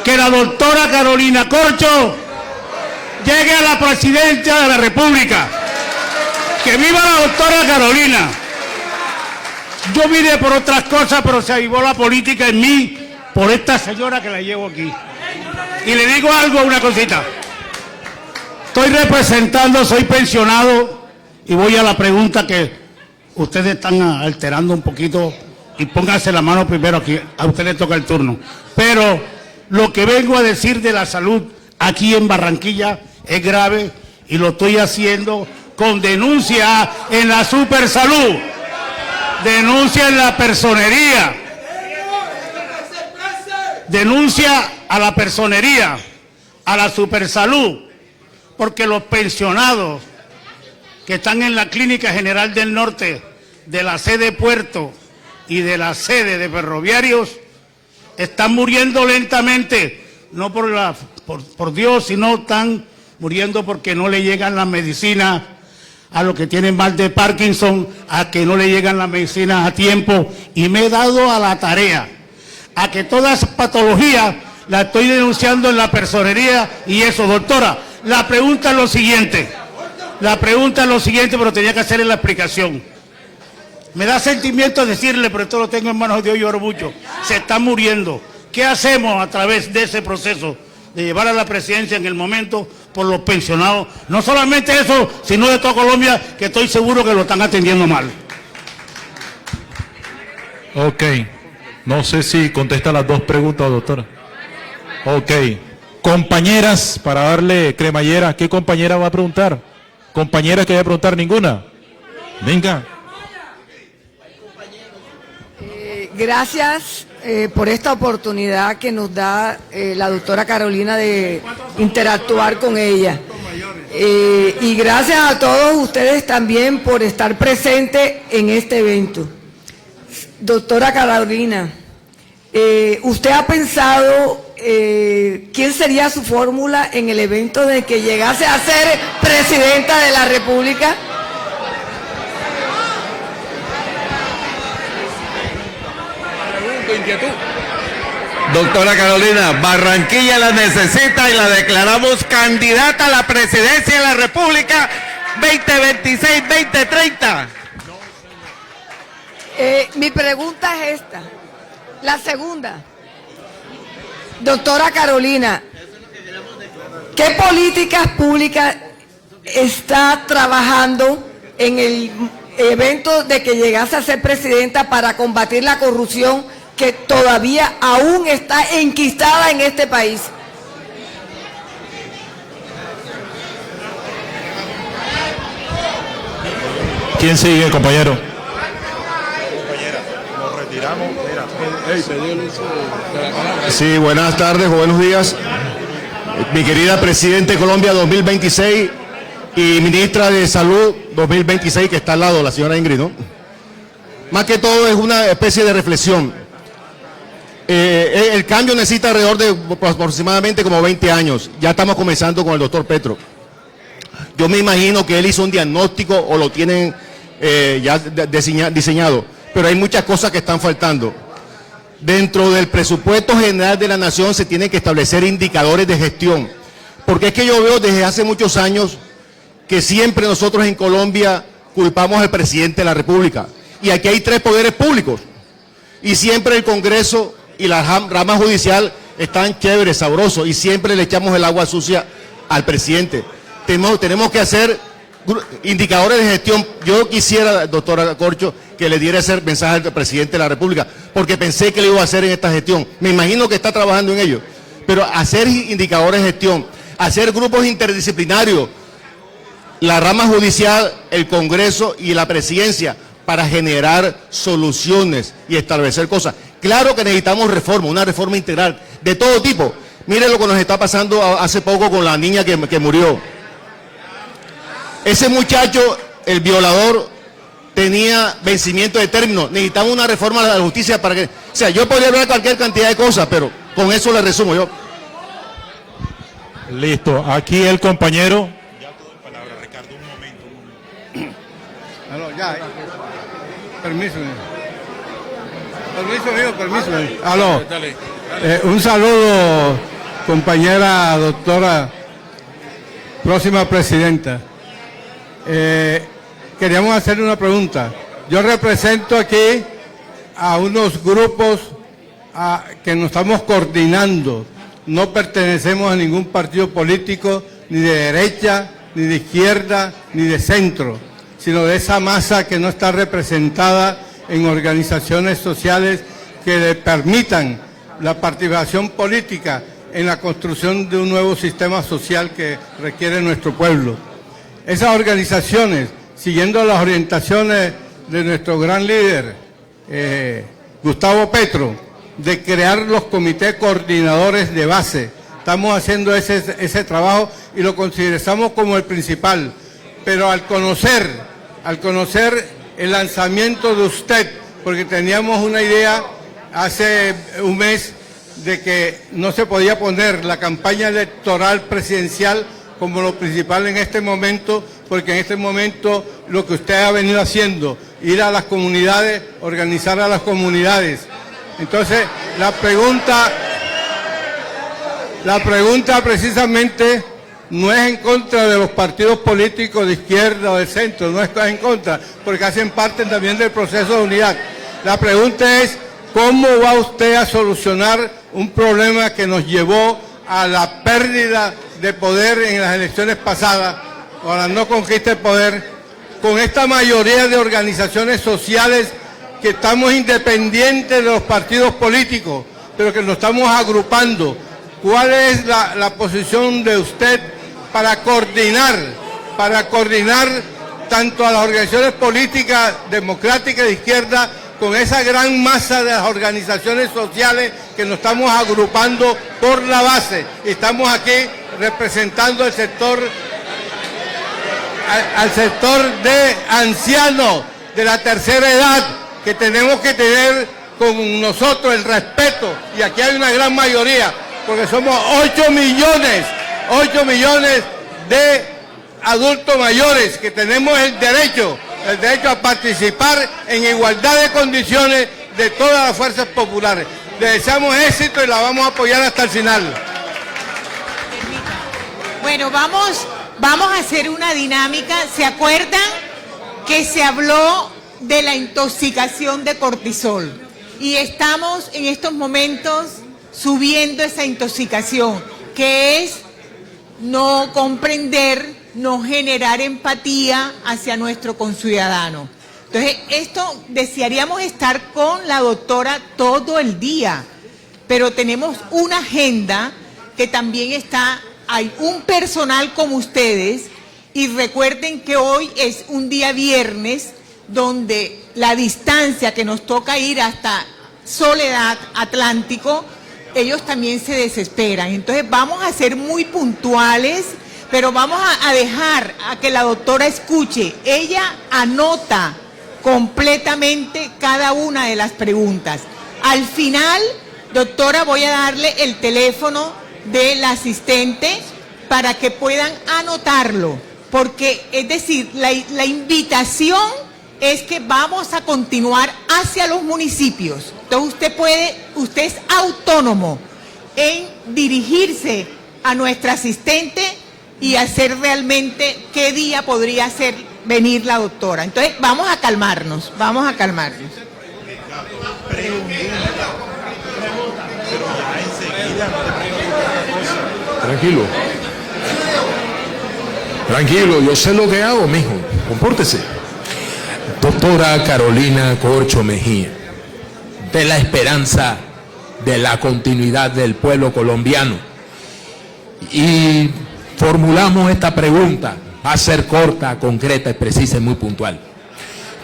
que la doctora Carolina Corcho llegue a la presidencia de la República. Que viva la doctora Carolina. Yo vine por otras cosas, pero se avivó la política en mí por esta señora que la llevo aquí. Y le digo algo, una cosita. Estoy representando, soy pensionado, y voy a la pregunta que ustedes están alterando un poquito, y pónganse la mano primero aquí, a usted le toca el turno. Pero lo que vengo a decir de la salud aquí en Barranquilla es grave, y lo estoy haciendo con denuncia en la Supersalud, denuncia en la personería, denuncia a la personería, a la Supersalud, porque los pensionados que están en la Clínica General del Norte, de la sede Puerto y de la sede de Ferroviarios, están muriendo lentamente, no por Dios, sino están muriendo porque no le llegan las medicinas a los que tienen mal de Parkinson, a que no le llegan las medicinas a tiempo, y me he dado a la tarea a que todas esas patologías las estoy denunciando en la personería, y eso, doctora. La pregunta es lo siguiente, pero tenía que hacerle la explicación. Me da sentimiento decirle, pero esto lo tengo en manos de Dios, lloro mucho. Se están muriendo. ¿Qué hacemos a través de ese proceso de llevar a la presidencia en el momento por los pensionados? No solamente eso, sino de toda Colombia, que estoy seguro que lo están atendiendo mal. Ok. No sé si contesta las dos preguntas, doctora. Ok. Compañeras, para darle cremallera, ¿qué compañera va a preguntar? ¿Compañera que vaya a preguntar? ¿Ninguna? Venga. Gracias por esta oportunidad que nos da la doctora Carolina de interactuar con ella. Y gracias a todos ustedes también por estar presentes en este evento. Doctora Carolina, ¿usted ha pensado quién sería su fórmula en el evento de que llegase a ser presidenta de la República? Doctora Carolina, Barranquilla la necesita y la declaramos candidata a la presidencia de la República 2026-2030. Mi pregunta es esta. La segunda. Doctora Carolina, ¿qué políticas públicas está trabajando en el evento de que llegase a ser presidenta para combatir la corrupción que todavía aún está enquistada en este país? ¿Quién sigue, compañero? Nos retiramos. Sí, buenas tardes, buenos días. Mi querida Presidente de Colombia 2026 y Ministra de Salud 2026, que está al lado, la señora Ingrid, ¿no? Más que todo es una especie de reflexión. El cambio necesita alrededor de aproximadamente como 20 años. Ya estamos comenzando con el doctor Petro. Yo me imagino que él hizo un diagnóstico o lo tienen ya diseñado, pero hay muchas cosas que están faltando. Dentro del presupuesto general de la nación se tienen que establecer indicadores de gestión, porque es que yo veo desde hace muchos años que siempre nosotros en Colombia culpamos al presidente de la República, y aquí hay 3 poderes públicos, y siempre el Congreso y la rama judicial están chéveres, sabrosos, y siempre le echamos el agua sucia al presidente. Tenemos que hacer indicadores de gestión. Yo quisiera, doctora Corcho, que le diera ese mensaje al presidente de la República, porque pensé que lo iba a hacer en esta gestión. Me imagino que está trabajando en ello. Pero hacer indicadores de gestión, hacer grupos interdisciplinarios, la rama judicial, el Congreso y la presidencia, para generar soluciones y establecer cosas. Claro que necesitamos reforma, una reforma integral, de todo tipo. Mire lo que nos está pasando hace poco con la niña que murió. Ese muchacho, el violador, tenía vencimiento de término. Necesitamos una reforma de la justicia para que... O sea, yo podría hablar cualquier cantidad de cosas, pero con eso le resumo yo. Listo. Aquí el compañero. Ya. Permiso. Permiso. Aló. Un saludo, compañera doctora, próxima presidenta. Queríamos hacerle una pregunta. Yo represento aquí a unos grupos que nos estamos coordinando. No pertenecemos a ningún partido político, ni de derecha, ni de izquierda, ni de centro, sino de esa masa que no está representada en organizaciones sociales que le permitan la participación política en la construcción de un nuevo sistema social que requiere nuestro pueblo. Esas organizaciones, siguiendo las orientaciones de nuestro gran líder, Gustavo Petro, de crear los comités coordinadores de base. Estamos haciendo ese trabajo y lo consideramos como el principal. Pero al conocer el lanzamiento de usted, porque teníamos una idea hace un mes de que no se podía poner la campaña electoral presidencial como lo principal en este momento, porque en este momento lo que usted ha venido haciendo, ir a las comunidades, organizar a las comunidades. Entonces, la pregunta precisamente no es en contra de los partidos políticos de izquierda o de centro, no está en contra, porque hacen parte también del proceso de unidad. La pregunta es, ¿cómo va usted a solucionar un problema que nos llevó a la pérdida de poder en las elecciones pasadas, o a la no conquista de poder, con esta mayoría de organizaciones sociales que estamos independientes de los partidos políticos, pero que nos estamos agrupando? ¿Cuál es la posición de usted para coordinar tanto a las organizaciones políticas democráticas de izquierda con esa gran masa de las organizaciones sociales que nos estamos agrupando por la base. Estamos aquí representando al sector de ancianos de la tercera edad, que tenemos que tener con nosotros el respeto, y aquí hay una gran mayoría, porque somos 8 millones de adultos mayores que tenemos el derecho a participar en igualdad de condiciones de todas las fuerzas populares. Le deseamos éxito y la vamos a apoyar hasta el final. Bueno, vamos a hacer una dinámica. ¿Se acuerdan que se habló de la intoxicación de cortisol? Y estamos en estos momentos subiendo esa intoxicación, que es no comprender, no generar empatía hacia nuestro conciudadano. Entonces, esto desearíamos estar con la doctora todo el día, pero tenemos una agenda que también hay un personal como ustedes, y recuerden que hoy es un día viernes donde la distancia que nos toca ir hasta Soledad, Atlántico, ellos también se desesperan. Entonces vamos a ser muy puntuales, pero vamos a dejar a que la doctora escuche. Ella anota completamente cada una de las preguntas. Al final, doctora, voy a darle el teléfono del asistente para que puedan anotarlo, porque es decir, la invitación es que vamos a continuar hacia los municipios. Entonces usted es autónomo en dirigirse a nuestra asistente y hacer realmente qué día podría venir la doctora. Entonces vamos a calmarnos. Tranquilo, yo sé lo que hago, mijo, compórtese. Doctora Carolina Corcho Mejía, de la esperanza de la continuidad del pueblo colombiano. Y formulamos esta pregunta, va a ser corta, concreta, precisa y muy puntual.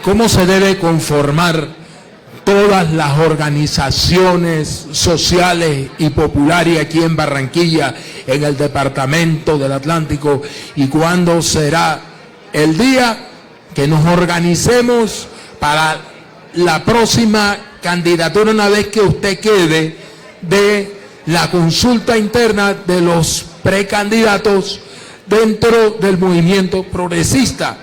¿Cómo se debe conformar todas las organizaciones sociales y populares aquí en Barranquilla, en el departamento del Atlántico, y cuándo será el día que nos organicemos para la próxima candidatura, una vez que usted quede de la consulta interna de los precandidatos dentro del movimiento progresista?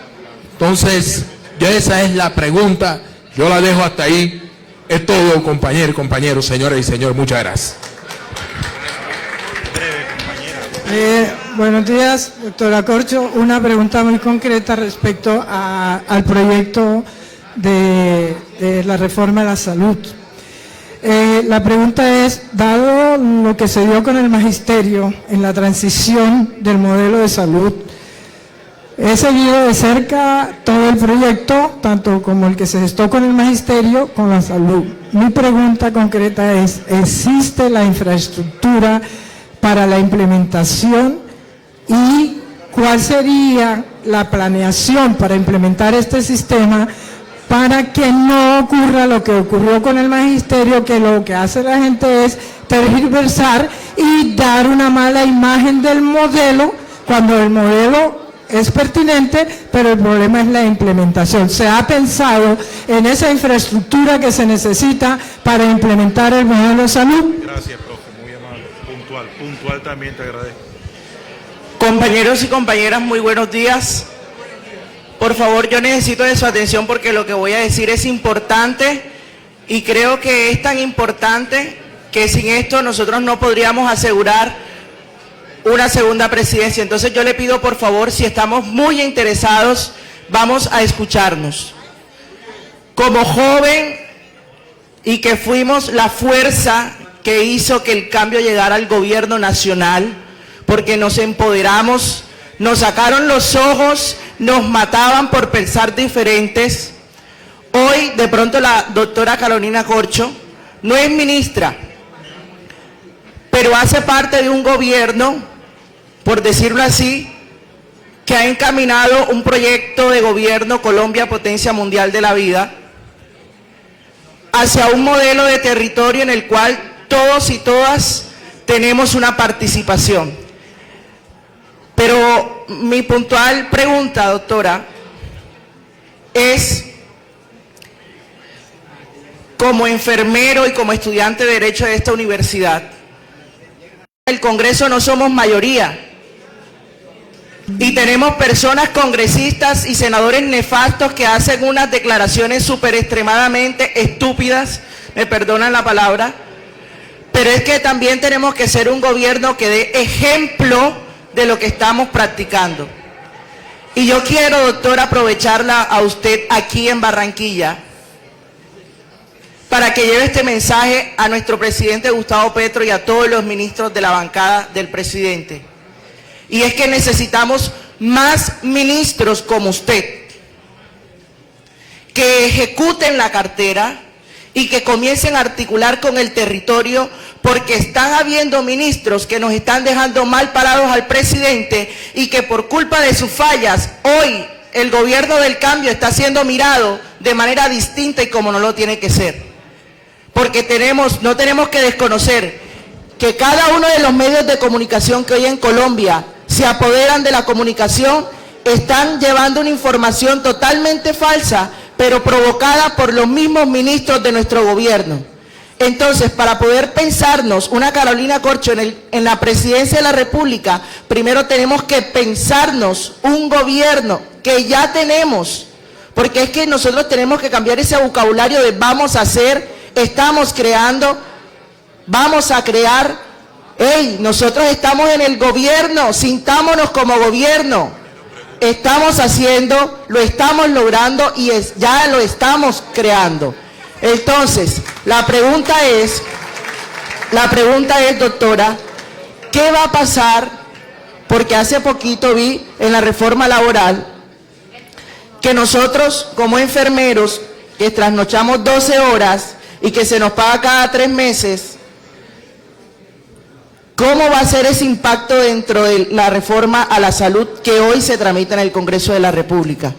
Entonces, esa es la pregunta, yo la dejo hasta ahí. Es todo, compañeros, señoras y señores, muchas gracias. Buenos días, doctora Corcho. Una pregunta muy concreta respecto al proyecto de la reforma de la salud. La pregunta es, dado lo que se dio con el magisterio en la transición del modelo de salud, he seguido de cerca todo el proyecto, tanto como el que se gestó con el magisterio, con la salud. Mi pregunta concreta es, ¿existe la infraestructura para la implementación y cuál sería la planeación para implementar este sistema para que no ocurra lo que ocurrió con el magisterio, que lo que hace la gente es tergiversar y dar una mala imagen del modelo, cuando el modelo es pertinente, pero el problema es la implementación? ¿Se ha pensado en esa infraestructura que se necesita para implementar el modelo de salud? Gracias, profe, muy amable. Puntual también, te agradezco. Compañeros y compañeras, muy buenos días. Por favor, yo necesito de su atención porque lo que voy a decir es importante, y creo que es tan importante que sin esto nosotros no podríamos asegurar una segunda presidencia. Entonces yo le pido, por favor, si estamos muy interesados, vamos a escucharnos. Como joven, y que fuimos la fuerza que hizo que el cambio llegara al gobierno nacional, porque nos empoderamos, nos sacaron los ojos, nos mataban por pensar diferentes. Hoy, de pronto, la doctora Carolina Corcho no es ministra, pero hace parte de un gobierno, por decirlo así, que ha encaminado un proyecto de gobierno Colombia Potencia Mundial de la Vida, hacia un modelo de territorio en el cual todos y todas tenemos una participación. Pero mi puntual pregunta, doctora, es, como enfermero y como estudiante de Derecho de esta universidad, el Congreso no somos mayoría y tenemos personas congresistas y senadores nefastos que hacen unas declaraciones súper extremadamente estúpidas, me perdonan la palabra, pero es que también tenemos que ser un gobierno que dé ejemplo de lo que estamos practicando. Y yo quiero, doctora, aprovecharla a usted aquí en Barranquilla para que lleve este mensaje a nuestro presidente Gustavo Petro y a todos los ministros de la bancada del presidente. Y es que necesitamos más ministros como usted, que ejecuten la cartera y que comiencen a articular con el territorio, porque están habiendo ministros que nos están dejando mal parados al presidente y que por culpa de sus fallas, hoy el gobierno del cambio está siendo mirado de manera distinta y como no lo tiene que ser. Porque no tenemos que desconocer que cada uno de los medios de comunicación que hoy en Colombia se apoderan de la comunicación, están llevando una información totalmente falsa, pero provocada por los mismos ministros de nuestro gobierno. Entonces, para poder pensarnos una Carolina Corcho en la presidencia de la República, primero tenemos que pensarnos un gobierno que ya tenemos, porque es que nosotros tenemos que cambiar ese vocabulario de vamos a hacer, estamos creando, vamos a crear. ¡Ey! Nosotros estamos en el gobierno, sintámonos como gobierno. Estamos haciendo, lo estamos logrando y ya lo estamos creando. Entonces, la pregunta es, doctora, ¿qué va a pasar? Porque hace poquito vi en la reforma laboral que nosotros como enfermeros, que trasnochamos 12 horas y que se nos paga cada 3 meses, ¿cómo va a ser ese impacto dentro de la reforma a la salud que hoy se tramita en el Congreso de la República?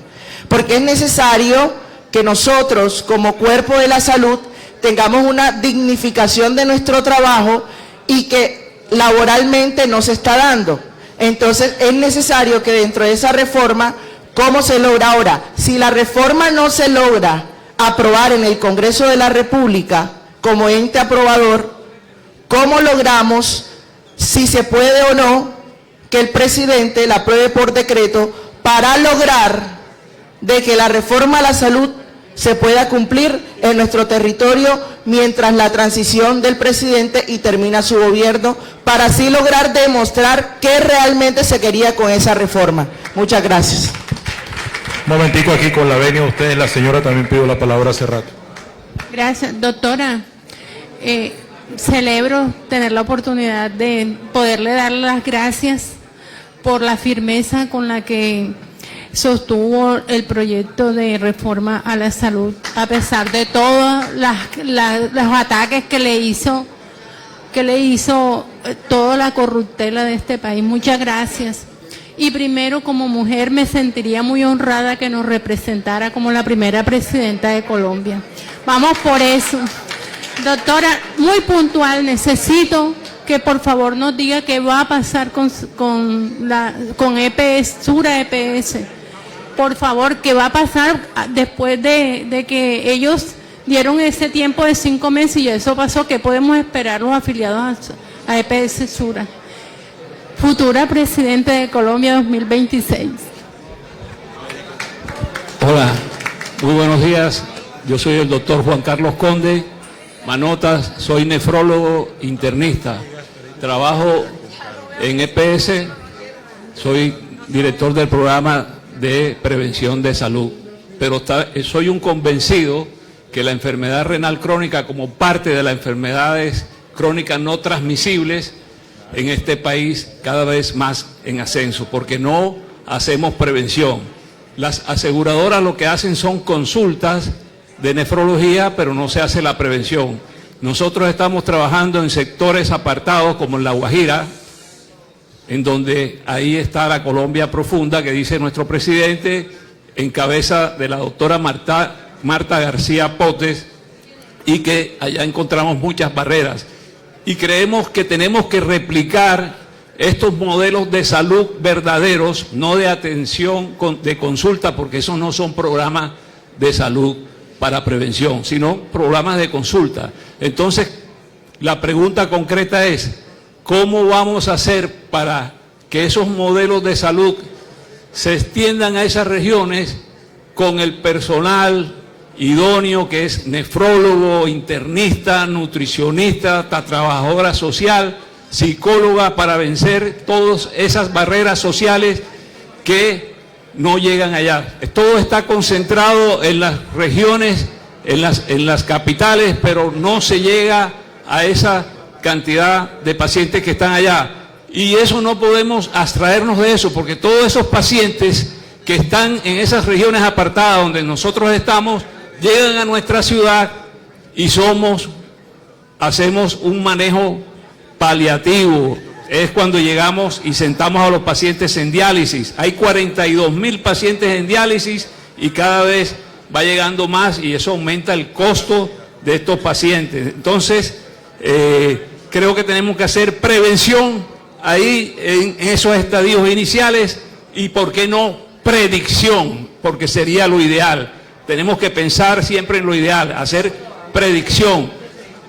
Porque es necesario que nosotros, como cuerpo de la salud, tengamos una dignificación de nuestro trabajo y que laboralmente no se está dando. Entonces, es necesario que dentro de esa reforma, ¿cómo se logra ahora? Si la reforma no se logra aprobar en el Congreso de la República como ente aprobador, ¿cómo logramos, si se puede o no, que el presidente la apruebe por decreto para lograr de que la reforma a la salud se pueda cumplir en nuestro territorio mientras la transición del presidente y termina su gobierno, para así lograr demostrar qué realmente se quería con esa reforma? Muchas gracias. Un momentico aquí con la venia, usted, la señora también pidió la palabra hace rato. Gracias, doctora. Celebro tener la oportunidad de poderle dar las gracias por la firmeza con la que sostuvo el proyecto de reforma a la salud, a pesar de todos los ataques que le hizo toda la corruptela de este país. Muchas gracias. Y primero, como mujer, me sentiría muy honrada que nos representara como la primera presidenta de Colombia. Vamos por eso. Doctora, muy puntual, necesito que por favor nos diga qué va a pasar con EPS, Sura EPS. Por favor, ¿qué va a pasar después de que ellos dieron ese tiempo de 5 meses y eso pasó? ¿Qué podemos esperar los afiliados a EPS Sura? Futura presidenta de Colombia 2026. Hola, muy buenos días. Yo soy el doctor Juan Carlos Conde Manotas, soy nefrólogo internista. Trabajo en EPS, soy director del programa de prevención de salud, pero soy un convencido que la enfermedad renal crónica, como parte de las enfermedades crónicas no transmisibles, en este país cada vez más en ascenso, porque no hacemos prevención. Las aseguradoras lo que hacen son consultas de nefrología, pero no se hace la prevención. Nosotros estamos trabajando en sectores apartados como en La Guajira, en donde ahí está la Colombia profunda que dice nuestro presidente, en cabeza de la doctora Marta García Potes, y que allá encontramos muchas barreras. Y creemos que tenemos que replicar estos modelos de salud verdaderos, no de atención de consulta, porque esos no son programas de salud para prevención, sino programas de consulta. Entonces, la pregunta concreta es, ¿cómo vamos a hacer para que esos modelos de salud se extiendan a esas regiones con el personal idóneo que es nefrólogo, internista, nutricionista, trabajadora social, psicóloga, para vencer todas esas barreras sociales que no llegan allá? Todo está concentrado en las regiones, en las capitales, pero no se llega a esa cantidad de pacientes que están allá. Y eso no podemos abstraernos de eso, porque todos esos pacientes que están en esas regiones apartadas donde nosotros estamos, llegan a nuestra ciudad y hacemos un manejo paliativo. Es cuando llegamos y sentamos a los pacientes en diálisis. Hay 42.000 pacientes en diálisis y cada vez va llegando más, y eso aumenta el costo de estos pacientes. Entonces, creo que tenemos que hacer prevención ahí en esos estadios iniciales, y por qué no predicción, porque sería lo ideal. Tenemos que pensar siempre en lo ideal, hacer predicción,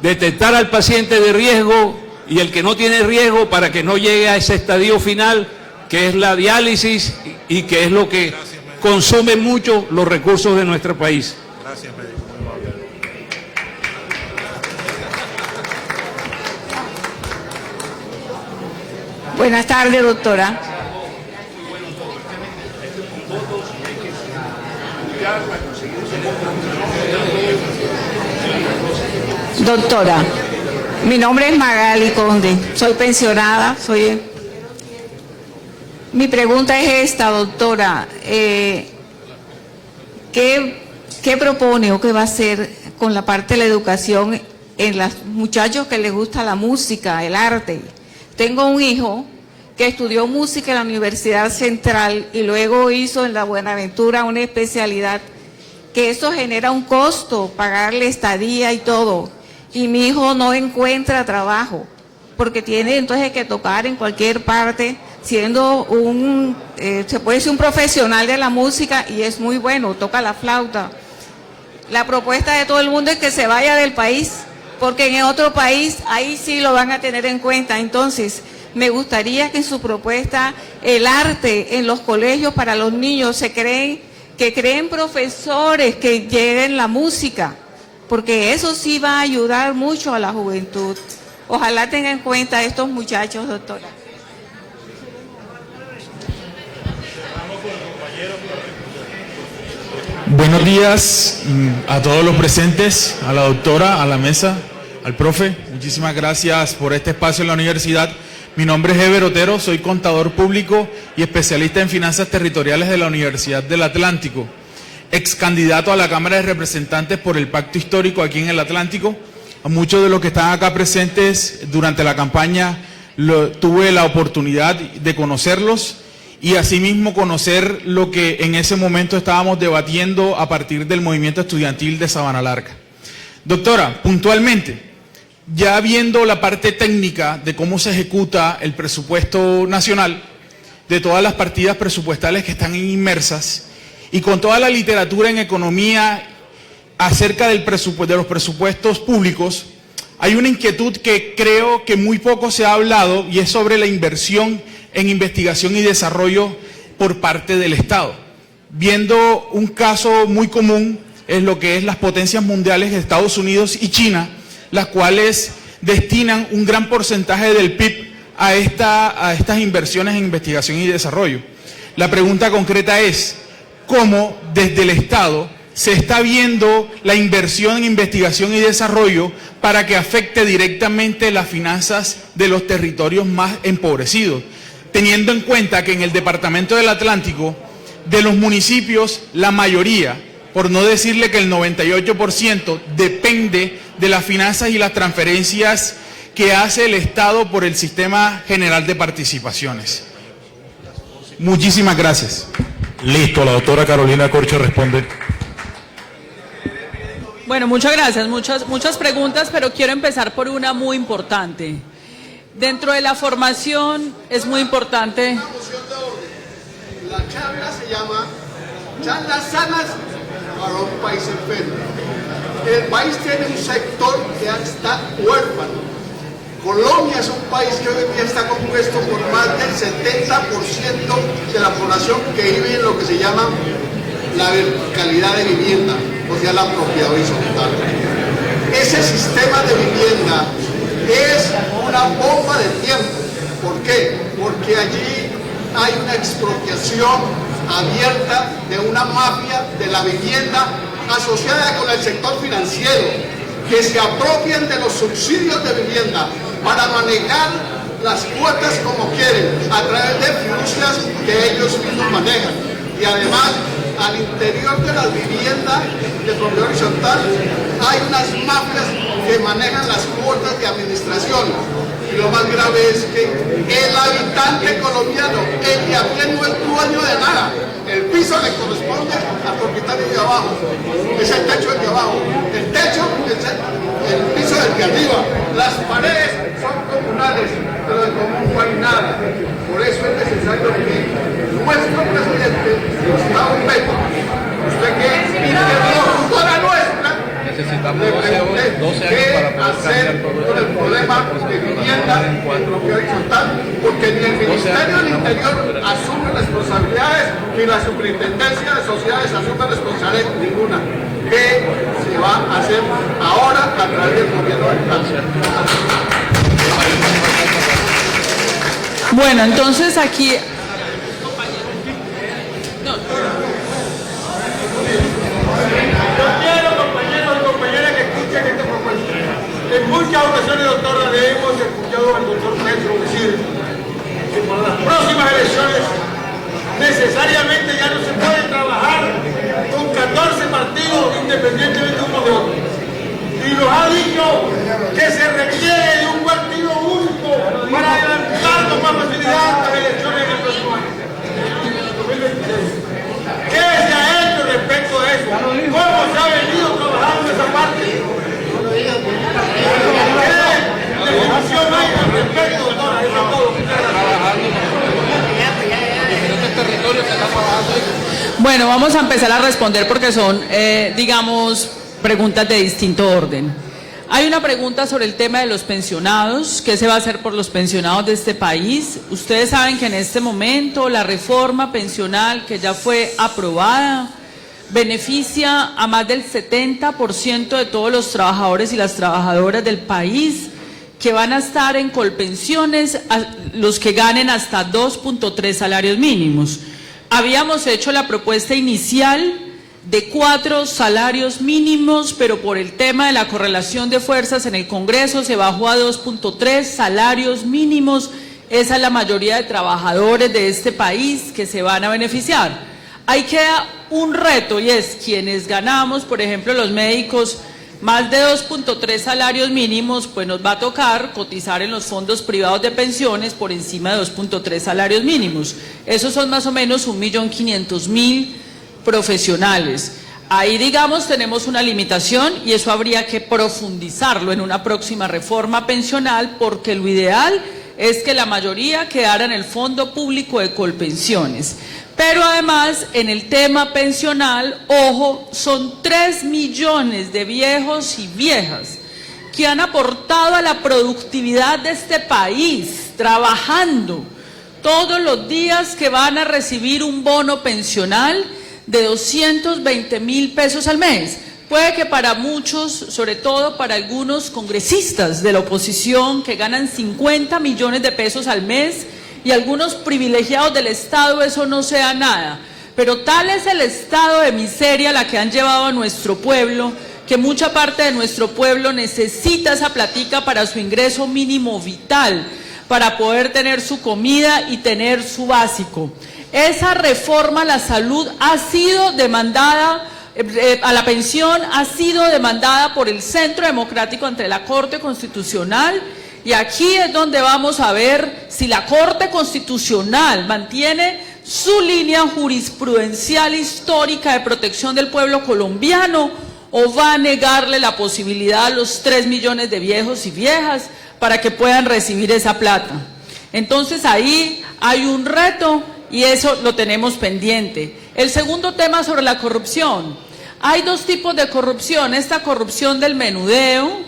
detectar al paciente de riesgo y el que no tiene riesgo para que no llegue a ese estadio final, que es la diálisis, y que es lo que consume mucho los recursos de nuestro país. Gracias, médico. Buenas tardes, doctora. Doctora, mi nombre es Magali Conde, soy pensionada, Mi pregunta es esta, doctora, ¿qué propone o qué va a hacer con la parte de la educación en los muchachos que les gusta la música, el arte? Tengo un hijo que estudió música en la Universidad Central y luego hizo en la Buenaventura una especialidad, que eso genera un costo, pagarle estadía y todo. Y mi hijo no encuentra trabajo, porque tiene entonces que tocar en cualquier parte, siendo se puede decir un profesional de la música, y es muy bueno, toca la flauta. La propuesta de todo el mundo es que se vaya del país, porque en otro país ahí sí lo van a tener en cuenta. Entonces, me gustaría que en su propuesta el arte en los colegios para los niños que creen profesores que lleguen la música, porque eso sí va a ayudar mucho a la juventud. Ojalá tenga en cuenta a estos muchachos, doctora. Buenos días a todos los presentes, a la doctora, a la mesa, al profe. Muchísimas gracias por este espacio en la universidad. Mi nombre es Ever Otero, soy contador público y especialista en finanzas territoriales de la Universidad del Atlántico. Ex candidato a la Cámara de Representantes por el Pacto Histórico aquí en el Atlántico. A muchos de los que están acá presentes durante la campaña tuve la oportunidad de conocerlos y asimismo conocer lo que en ese momento estábamos debatiendo a partir del movimiento estudiantil de Sabana Larga. Doctora, puntualmente, ya viendo la parte técnica de cómo se ejecuta el presupuesto nacional, de todas las partidas presupuestales que están inmersas, y con toda la literatura en economía acerca de los presupuestos públicos, hay una inquietud que creo que muy poco se ha hablado, y es sobre la inversión en investigación y desarrollo por parte del Estado. Viendo un caso muy común es lo que es las potencias mundiales de Estados Unidos y China, las cuales destinan un gran porcentaje del PIB a estas inversiones en investigación y desarrollo. La pregunta concreta es, ¿cómo desde el Estado se está viendo la inversión en investigación y desarrollo para que afecte directamente las finanzas de los territorios más empobrecidos? Teniendo en cuenta que en el Departamento del Atlántico, de los municipios, la mayoría, por no decirle que el 98%, depende de las finanzas y las transferencias que hace el Estado por el Sistema General de Participaciones. Muchísimas gracias. Listo, la doctora Carolina Corcho responde. Bueno, muchas gracias, muchas preguntas, pero quiero empezar por una muy importante. Dentro de la formación es muy importante. La charla se llama Charlas Sanas para un País Enfermo. El país tiene un sector que está huérfano. Colombia es un país que hoy en día está compuesto por más del 70% de la población que vive en lo que se llama la verticalidad de vivienda, o sea, la propiedad horizontal. Ese sistema de vivienda es una bomba de tiempo. ¿Por qué? Porque allí hay una expropiación abierta de una mafia de la vivienda asociada con el sector financiero, que se apropian de los subsidios de vivienda para manejar las cuotas como quieren, a través de fiducias que ellos mismos manejan. Y además, al interior de las viviendas de propiedad horizontal hay unas mafias que manejan las cuotas de administración. Y lo más grave es que el habitante colombiano, el de a pie, no es dueño de nada. El piso le corresponde al propietario de abajo. Es el techo del de abajo. El techo es el piso del de arriba. Las paredes son comunales, pero de común no hay nada. Por eso es necesario que nuestro presidente, Gustavo Petro, usted que es interlocutora nuestra, necesitamos le pregunté 12 años qué para poder hacer cambiar todo con el problema de vivienda en propiedad horizontal, porque ni el Ministerio del Interior asume responsabilidades, ni la Superintendencia de Sociedades asume responsabilidades ninguna. ¿Qué se va a hacer ahora a través del gobierno del cáncer? Bueno, entonces aquí... Yo quiero, compañeros y compañeras, que escuchen esta propuesta. En muchas ocasiones, doctora, le hemos escuchado al doctor Petro decir que por las próximas elecciones necesariamente ya no se puede trabajar con 14 partidos independientemente uno de otro. Y nos ha dicho que se requiere de un partido único para adelantar con más facilidad las elecciones en el próximo año. 2026. ¿Qué se ha hecho respecto de eso? ¿Cómo se ha venido trabajando esa parte? ¿Qué definición hay al respecto, doctora? Eso es todo. Bueno, vamos a empezar a responder porque son, digamos, preguntas de distinto orden. Hay una pregunta sobre el tema de los pensionados. ¿Qué se va a hacer por los pensionados de este país? Ustedes saben que en este momento la reforma pensional que ya fue aprobada beneficia a más del 70% de todos los trabajadores y las trabajadoras del país, que van a estar en colpensiones a los que ganen hasta 2.3 salarios mínimos. Habíamos hecho la propuesta inicial de 4 salarios mínimos, pero por el tema de la correlación de fuerzas en el Congreso se bajó a 2.3 salarios mínimos. Esa es la mayoría de trabajadores de este país que se van a beneficiar. Ahí queda un reto, y es quienes ganamos, por ejemplo, los médicos, más de 2.3 salarios mínimos, pues nos va a tocar cotizar en los fondos privados de pensiones por encima de 2.3 salarios mínimos. Esos son más o menos 1.500.000 profesionales. Ahí, digamos, tenemos una limitación y eso habría que profundizarlo en una próxima reforma pensional, porque lo ideal es que la mayoría quedara en el Fondo Público de Colpensiones. Pero además, en el tema pensional, ojo, son 3 millones de viejos y viejas que han aportado a la productividad de este país, trabajando todos los días, que van a recibir un bono pensional de 220.000 pesos al mes. Puede que para muchos, sobre todo para algunos congresistas de la oposición que ganan 50 millones de pesos al mes, y algunos privilegiados del Estado, eso no sea nada. Pero tal es el estado de miseria a la que han llevado a nuestro pueblo, que mucha parte de nuestro pueblo necesita esa platica para su ingreso mínimo vital, para poder tener su comida y tener su básico. Esa reforma a la salud ha sido demandada, a la pensión ha sido demandada por el Centro Democrático ante la Corte Constitucional, y aquí es donde vamos a ver si la Corte Constitucional mantiene su línea jurisprudencial histórica de protección del pueblo colombiano, o va a negarle la posibilidad a los 3 millones de viejos y viejas para que puedan recibir esa plata? Entonces ahí hay un reto y eso lo tenemos pendiente. El segundo tema sobre la corrupción. Hay dos tipos de corrupción, esta corrupción del menudeo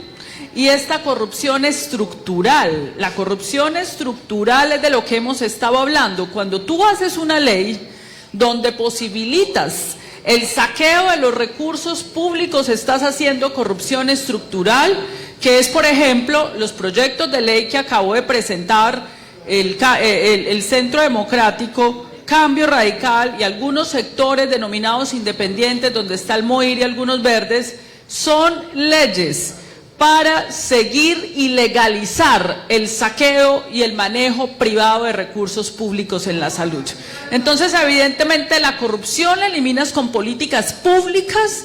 y esta corrupción estructural. La corrupción estructural es de lo que hemos estado hablando. Cuando tú haces una ley donde posibilitas el saqueo de los recursos públicos, estás haciendo corrupción estructural, que es, por ejemplo, los proyectos de ley que acabó de presentar el Centro Democrático, Cambio Radical y algunos sectores denominados independientes, donde está el MOIR y algunos verdes, son leyes para seguir y legalizar el saqueo y el manejo privado de recursos públicos en la salud. Entonces, evidentemente, la corrupción la eliminas con políticas públicas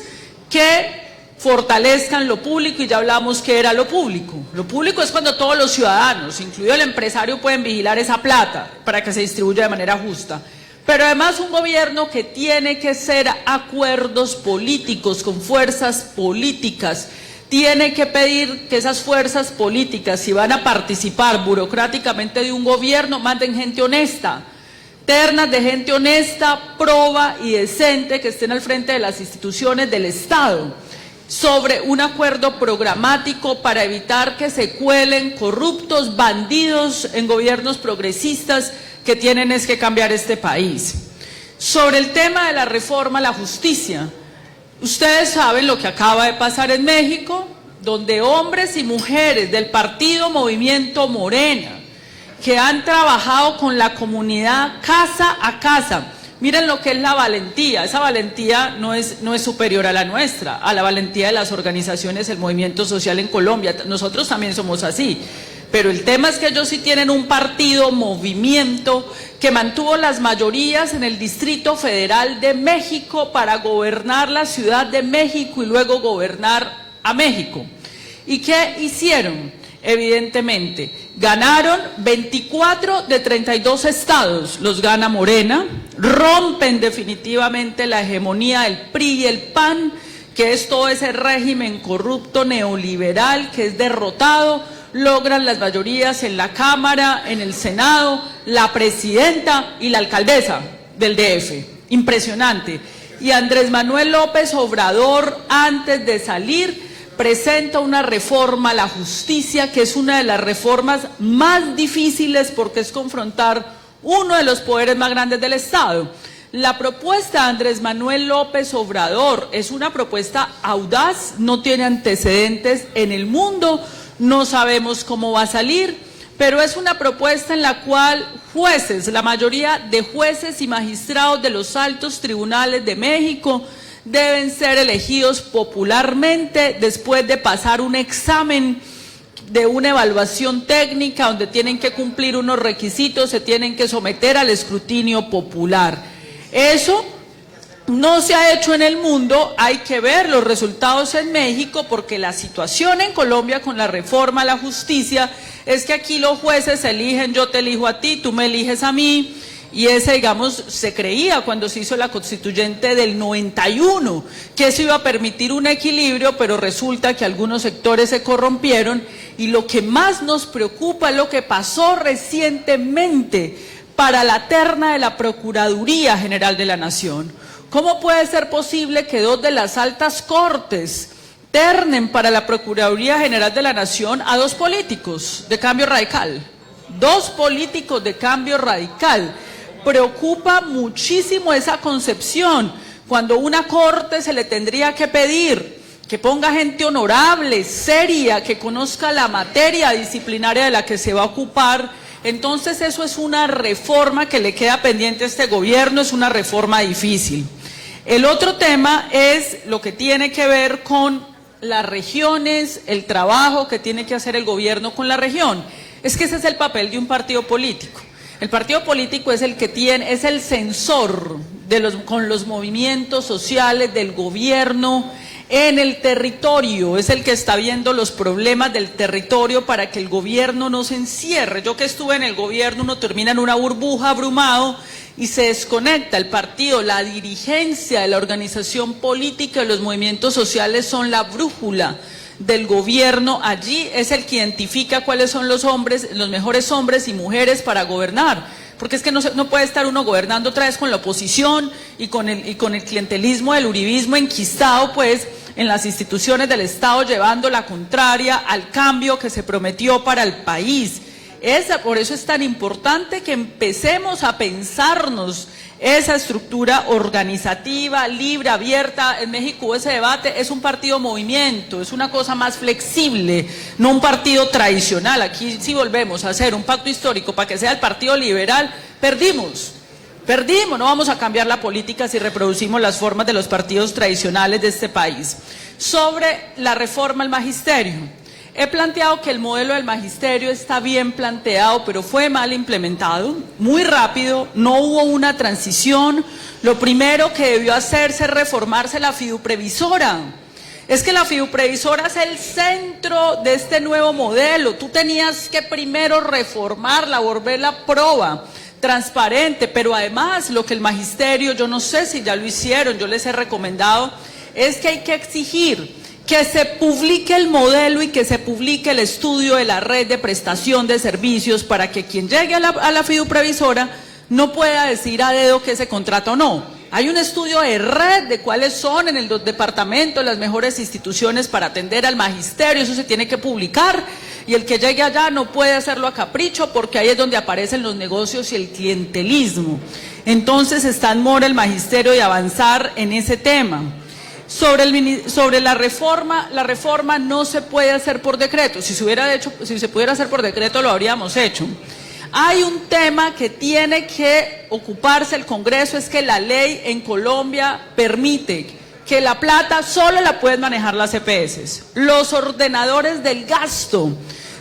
que fortalezcan lo público, y ya hablamos que era lo público. Lo público es cuando todos los ciudadanos, incluido el empresario, pueden vigilar esa plata para que se distribuya de manera justa. Pero además un gobierno que tiene que hacer acuerdos políticos con fuerzas políticas, tiene que pedir que esas fuerzas políticas, si van a participar burocráticamente de un gobierno, manden gente honesta, ternas de gente honesta, proba y decente, que estén al frente de las instituciones del Estado, sobre un acuerdo programático para evitar que se cuelen corruptos, bandidos en gobiernos progresistas que tienen es que cambiar este país. Sobre el tema de la reforma a la justicia, ustedes saben lo que acaba de pasar en México, donde hombres y mujeres del partido Movimiento Morena, que han trabajado con la comunidad casa a casa, miren lo que es la valentía. Esa valentía no es superior a la nuestra, a la valentía de las organizaciones del movimiento social en Colombia. Nosotros también somos así. Pero el tema es que ellos sí tienen un partido, movimiento, que mantuvo las mayorías en el Distrito Federal de México para gobernar la Ciudad de México y luego gobernar a México. ¿Y qué hicieron? Evidentemente, ganaron 24 de 32 estados, los gana Morena, rompen definitivamente la hegemonía del PRI y el PAN, que es todo ese régimen corrupto neoliberal que es derrotado, logran las mayorías en la Cámara, en el Senado, la presidenta y la alcaldesa del DF. Impresionante. Y Andrés Manuel López Obrador, antes de salir, presenta una reforma a la justicia, que es una de las reformas más difíciles porque es confrontar uno de los poderes más grandes del Estado. La propuesta de Andrés Manuel López Obrador es una propuesta audaz, no tiene antecedentes en el mundo, no sabemos cómo va a salir, pero es una propuesta en la cual jueces, la mayoría de jueces y magistrados de los altos tribunales de México deben ser elegidos popularmente después de pasar un examen de una evaluación técnica donde tienen que cumplir unos requisitos, se tienen que someter al escrutinio popular. Eso no se ha hecho en el mundo, hay que ver los resultados en México, porque la situación en Colombia con la reforma a la justicia es que aquí los jueces eligen, yo te elijo a ti, tú me eliges a mí, y ese, digamos, se creía cuando se hizo la constituyente del 91, que eso iba a permitir un equilibrio, pero resulta que algunos sectores se corrompieron, y lo que más nos preocupa es lo que pasó recientemente para la terna de la Procuraduría General de la Nación. ¿Cómo puede ser posible que dos de las altas cortes ternen para la Procuraduría General de la Nación a dos políticos de Cambio Radical? Dos políticos de Cambio Radical. Preocupa muchísimo esa concepción, cuando una corte se le tendría que pedir que ponga gente honorable, seria, que conozca la materia disciplinaria de la que se va a ocupar. Entonces eso es una reforma que le queda pendiente a este gobierno, es una reforma difícil. El otro tema es lo que tiene que ver con las regiones, el trabajo que tiene que hacer el gobierno con la región. Es que ese es el papel de un partido político. El partido político es el que tiene, es el censor de con los movimientos sociales del gobierno, en el territorio, es el que está viendo los problemas del territorio para que el gobierno no se encierre. Yo que estuve en el gobierno, uno termina en una burbuja abrumado y se desconecta. El partido, la dirigencia de la organización política de los movimientos sociales son la brújula del gobierno. Allí es el que identifica cuáles son los hombres, los mejores hombres y mujeres para gobernar. Porque es que no puede estar uno gobernando otra vez con la oposición y con el clientelismo del uribismo enquistado pues en las instituciones del Estado, llevando la contraria al cambio que se prometió para el país. Por eso es tan importante que empecemos a pensarnos esa estructura organizativa, libre, abierta. En México hubo ese debate, es un partido movimiento, es una cosa más flexible, no un partido tradicional. Aquí si volvemos a hacer un pacto histórico para que sea el partido liberal, perdimos, no vamos a cambiar la política si reproducimos las formas de los partidos tradicionales de este país. Sobre la reforma al magisterio. He planteado que el modelo del magisterio está bien planteado, pero fue mal implementado, muy rápido, no hubo una transición. Lo primero que debió hacerse es reformarse la fiduprevisora. Es que la fiduprevisora es el centro de este nuevo modelo. Tú tenías que primero reformarla, volverla proba, transparente, pero además lo que el magisterio, yo no sé si ya lo hicieron, yo les he recomendado, es que hay que exigir que se publique el modelo y que se publique el estudio de la red de prestación de servicios para que quien llegue a la fiduprevisora no pueda decir a dedo que se contrata o no. Hay un estudio de red de cuáles son en el departamento las mejores instituciones para atender al magisterio, eso se tiene que publicar y el que llegue allá no puede hacerlo a capricho porque ahí es donde aparecen los negocios y el clientelismo. Entonces está en mora el magisterio de avanzar en ese tema. Sobre la reforma no se puede hacer por decreto. Si se pudiera hacer por decreto lo habríamos hecho. Hay un tema que tiene que ocuparse el Congreso, es que la ley en Colombia permite que la plata solo la pueden manejar las EPS. Los ordenadores del gasto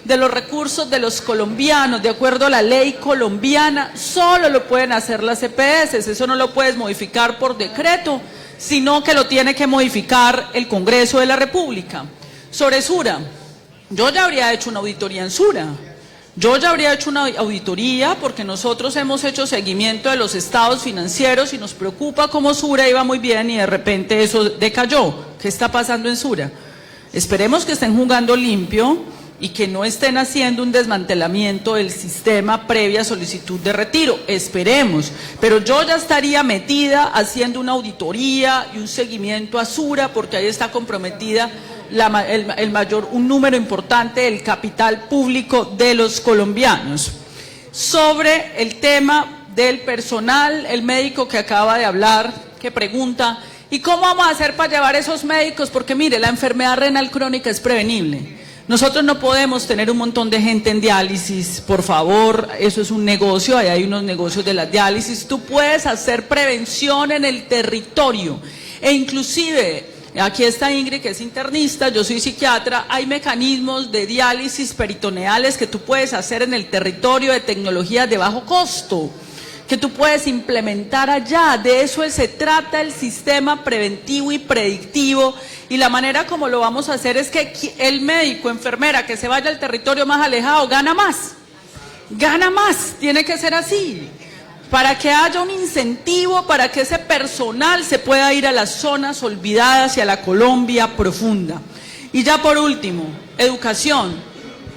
de los recursos de los colombianos, de acuerdo a la ley colombiana, solo lo pueden hacer las EPS. Eso no lo puedes modificar por decreto, sino que lo tiene que modificar el Congreso de la República. Sobre Sura, yo ya habría hecho una auditoría en Sura. Yo ya habría hecho una auditoría porque nosotros hemos hecho seguimiento de los estados financieros y nos preocupa cómo Sura iba muy bien y de repente eso decayó. ¿Qué está pasando en Sura? Esperemos que estén jugando limpio y que no estén haciendo un desmantelamiento del sistema previa solicitud de retiro, esperemos, pero yo ya estaría metida haciendo una auditoría y un seguimiento a Sura porque ahí está comprometida un número importante del capital público de los colombianos. Sobre el tema del personal, el médico que acaba de hablar, que pregunta, ¿y cómo vamos a hacer para llevar esos médicos? Porque mire, la enfermedad renal crónica es prevenible. Nosotros no podemos tener un montón de gente en diálisis, por favor, eso es un negocio, ahí hay unos negocios de la diálisis. Tú puedes hacer prevención en el territorio e inclusive, aquí está Ingrid que es internista, yo soy psiquiatra, hay mecanismos de diálisis peritoneales que tú puedes hacer en el territorio de tecnologías de bajo costo, que tú puedes implementar allá. De eso se trata el sistema preventivo y predictivo, y la manera como lo vamos a hacer es que el médico, enfermera que se vaya al territorio más alejado gana más, tiene que ser así, para que haya un incentivo para que ese personal se pueda ir a las zonas olvidadas y a la Colombia profunda. Y ya por último, educación,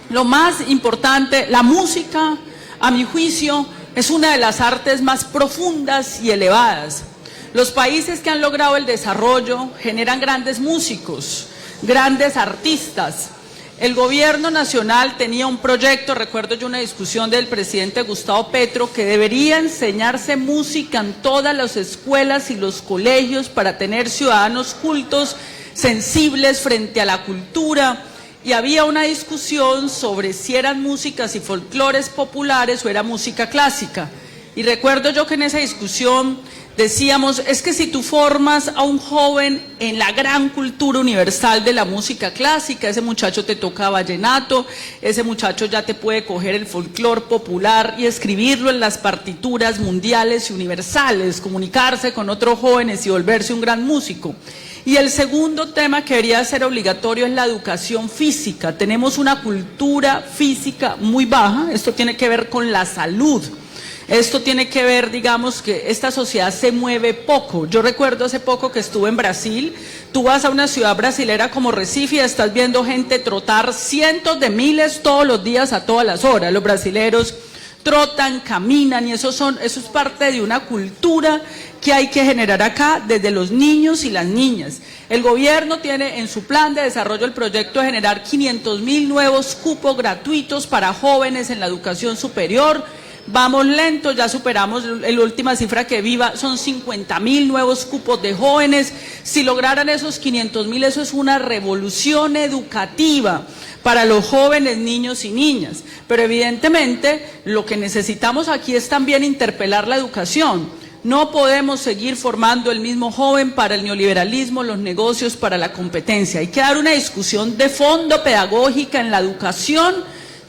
lo más importante, la música, a mi juicio, es una de las artes más profundas y elevadas. Los países que han logrado el desarrollo generan grandes músicos, grandes artistas. El gobierno nacional tenía un proyecto, recuerdo yo una discusión del presidente Gustavo Petro, que debería enseñarse música en todas las escuelas y los colegios para tener ciudadanos cultos, sensibles frente a la cultura. Y había una discusión sobre si eran músicas y folclores populares o era música clásica. Y recuerdo yo que en esa discusión decíamos, es que si tú formas a un joven en la gran cultura universal de la música clásica, ese muchacho te toca vallenato, ese muchacho ya te puede coger el folclor popular y escribirlo en las partituras mundiales y universales, comunicarse con otros jóvenes y volverse un gran músico. Y el segundo tema que debería ser obligatorio es la educación física. Tenemos una cultura física muy baja, esto tiene que ver con la salud. Esto tiene que ver, digamos, que esta sociedad se mueve poco. Yo recuerdo hace poco que estuve en Brasil, tú vas a una ciudad brasilera como Recife y estás viendo gente trotar cientos de miles todos los días a todas las horas. Los brasileros trotan, caminan y eso es parte de una cultura que hay que generar acá desde los niños y las niñas. El gobierno tiene en su plan de desarrollo el proyecto de generar 500.000 nuevos cupos gratuitos para jóvenes en la educación superior. Vamos lentos, ya superamos la última cifra que viva, son 50.000 nuevos cupos de jóvenes. Si lograran esos 500.000, eso es una revolución educativa para los jóvenes, niños y niñas. Pero evidentemente lo que necesitamos aquí es también interpelar la educación. No podemos seguir formando el mismo joven para el neoliberalismo, los negocios, para la competencia. Hay que dar una discusión de fondo pedagógica en la educación,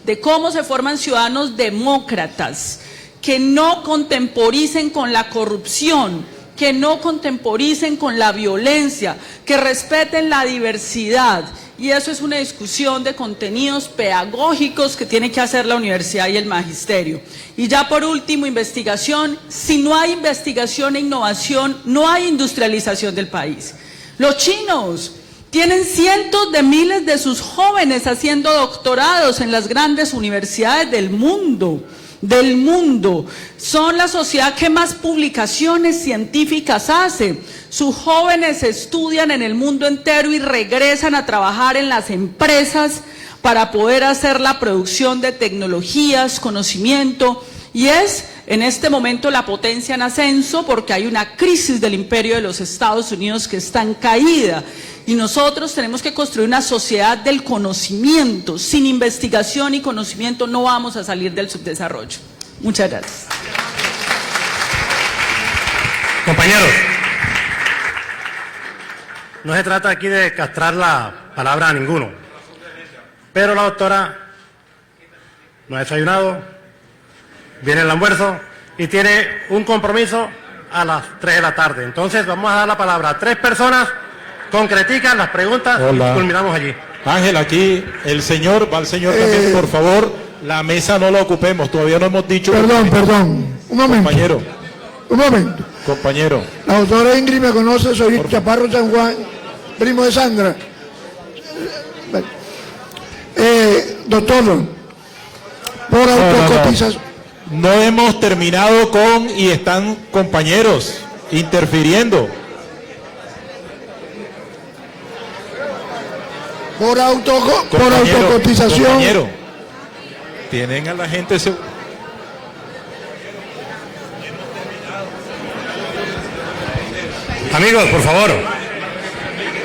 de cómo se forman ciudadanos demócratas, que no contemporicen con la corrupción, que no contemporicen con la violencia, que respeten la diversidad. Y eso es una discusión de contenidos pedagógicos que tiene que hacer la universidad y el magisterio. Y ya por último, investigación. Si no hay investigación e innovación, no hay industrialización del país. Los chinos tienen cientos de miles de sus jóvenes haciendo doctorados en las grandes universidades del mundo. Son la sociedad que más publicaciones científicas hace. Sus jóvenes estudian en el mundo entero y regresan a trabajar en las empresas para poder hacer la producción de tecnologías, conocimiento, y es en este momento la potencia en ascenso porque hay una crisis del imperio de los Estados Unidos que está en caída. Y nosotros tenemos que construir una sociedad del conocimiento. Sin investigación y conocimiento no vamos a salir del subdesarrollo. Muchas gracias. Compañeros, no se trata aquí de castrar la palabra a ninguno, pero la doctora no ha desayunado, viene el almuerzo y tiene un compromiso a las 3 de la tarde. Entonces vamos a dar la palabra a 3 personas. Concretican las preguntas. Hola. Y culminamos allí. Ángel, aquí el señor, va el señor también, por favor, la mesa no la ocupemos, todavía no hemos dicho... Perdón, un momento. Compañero. Un momento. Compañero. La doctora Ingrid me conoce, soy Chaparro San Juan, primo de Sandra. Doctor, por autocotización... No hemos terminado con y están compañeros interfiriendo. Por autocotización. Compañero, tienen a la gente... Amigos, por favor.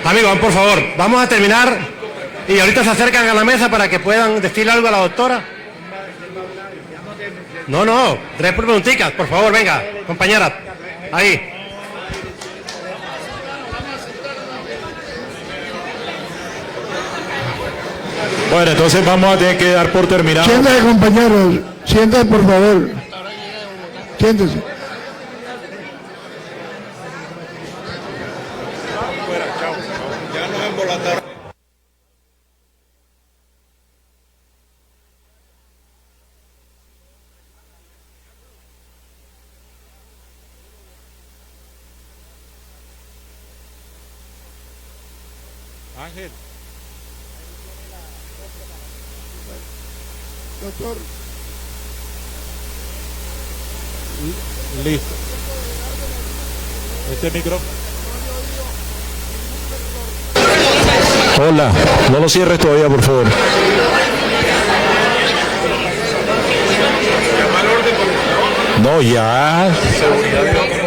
Amigos, por favor, vamos a terminar y ahorita se acercan a la mesa para que puedan decirle algo a la doctora. No, 3 preguntitas, por favor, venga, compañera, ahí. Bueno, entonces vamos a tener que dar por terminado. Siéntate, compañeros, siéntate, por favor. Siéntese. Ángel. Doctor. Listo. Este micrófono. Hola, no lo cierres todavía, por favor. No, ya. Seguridad.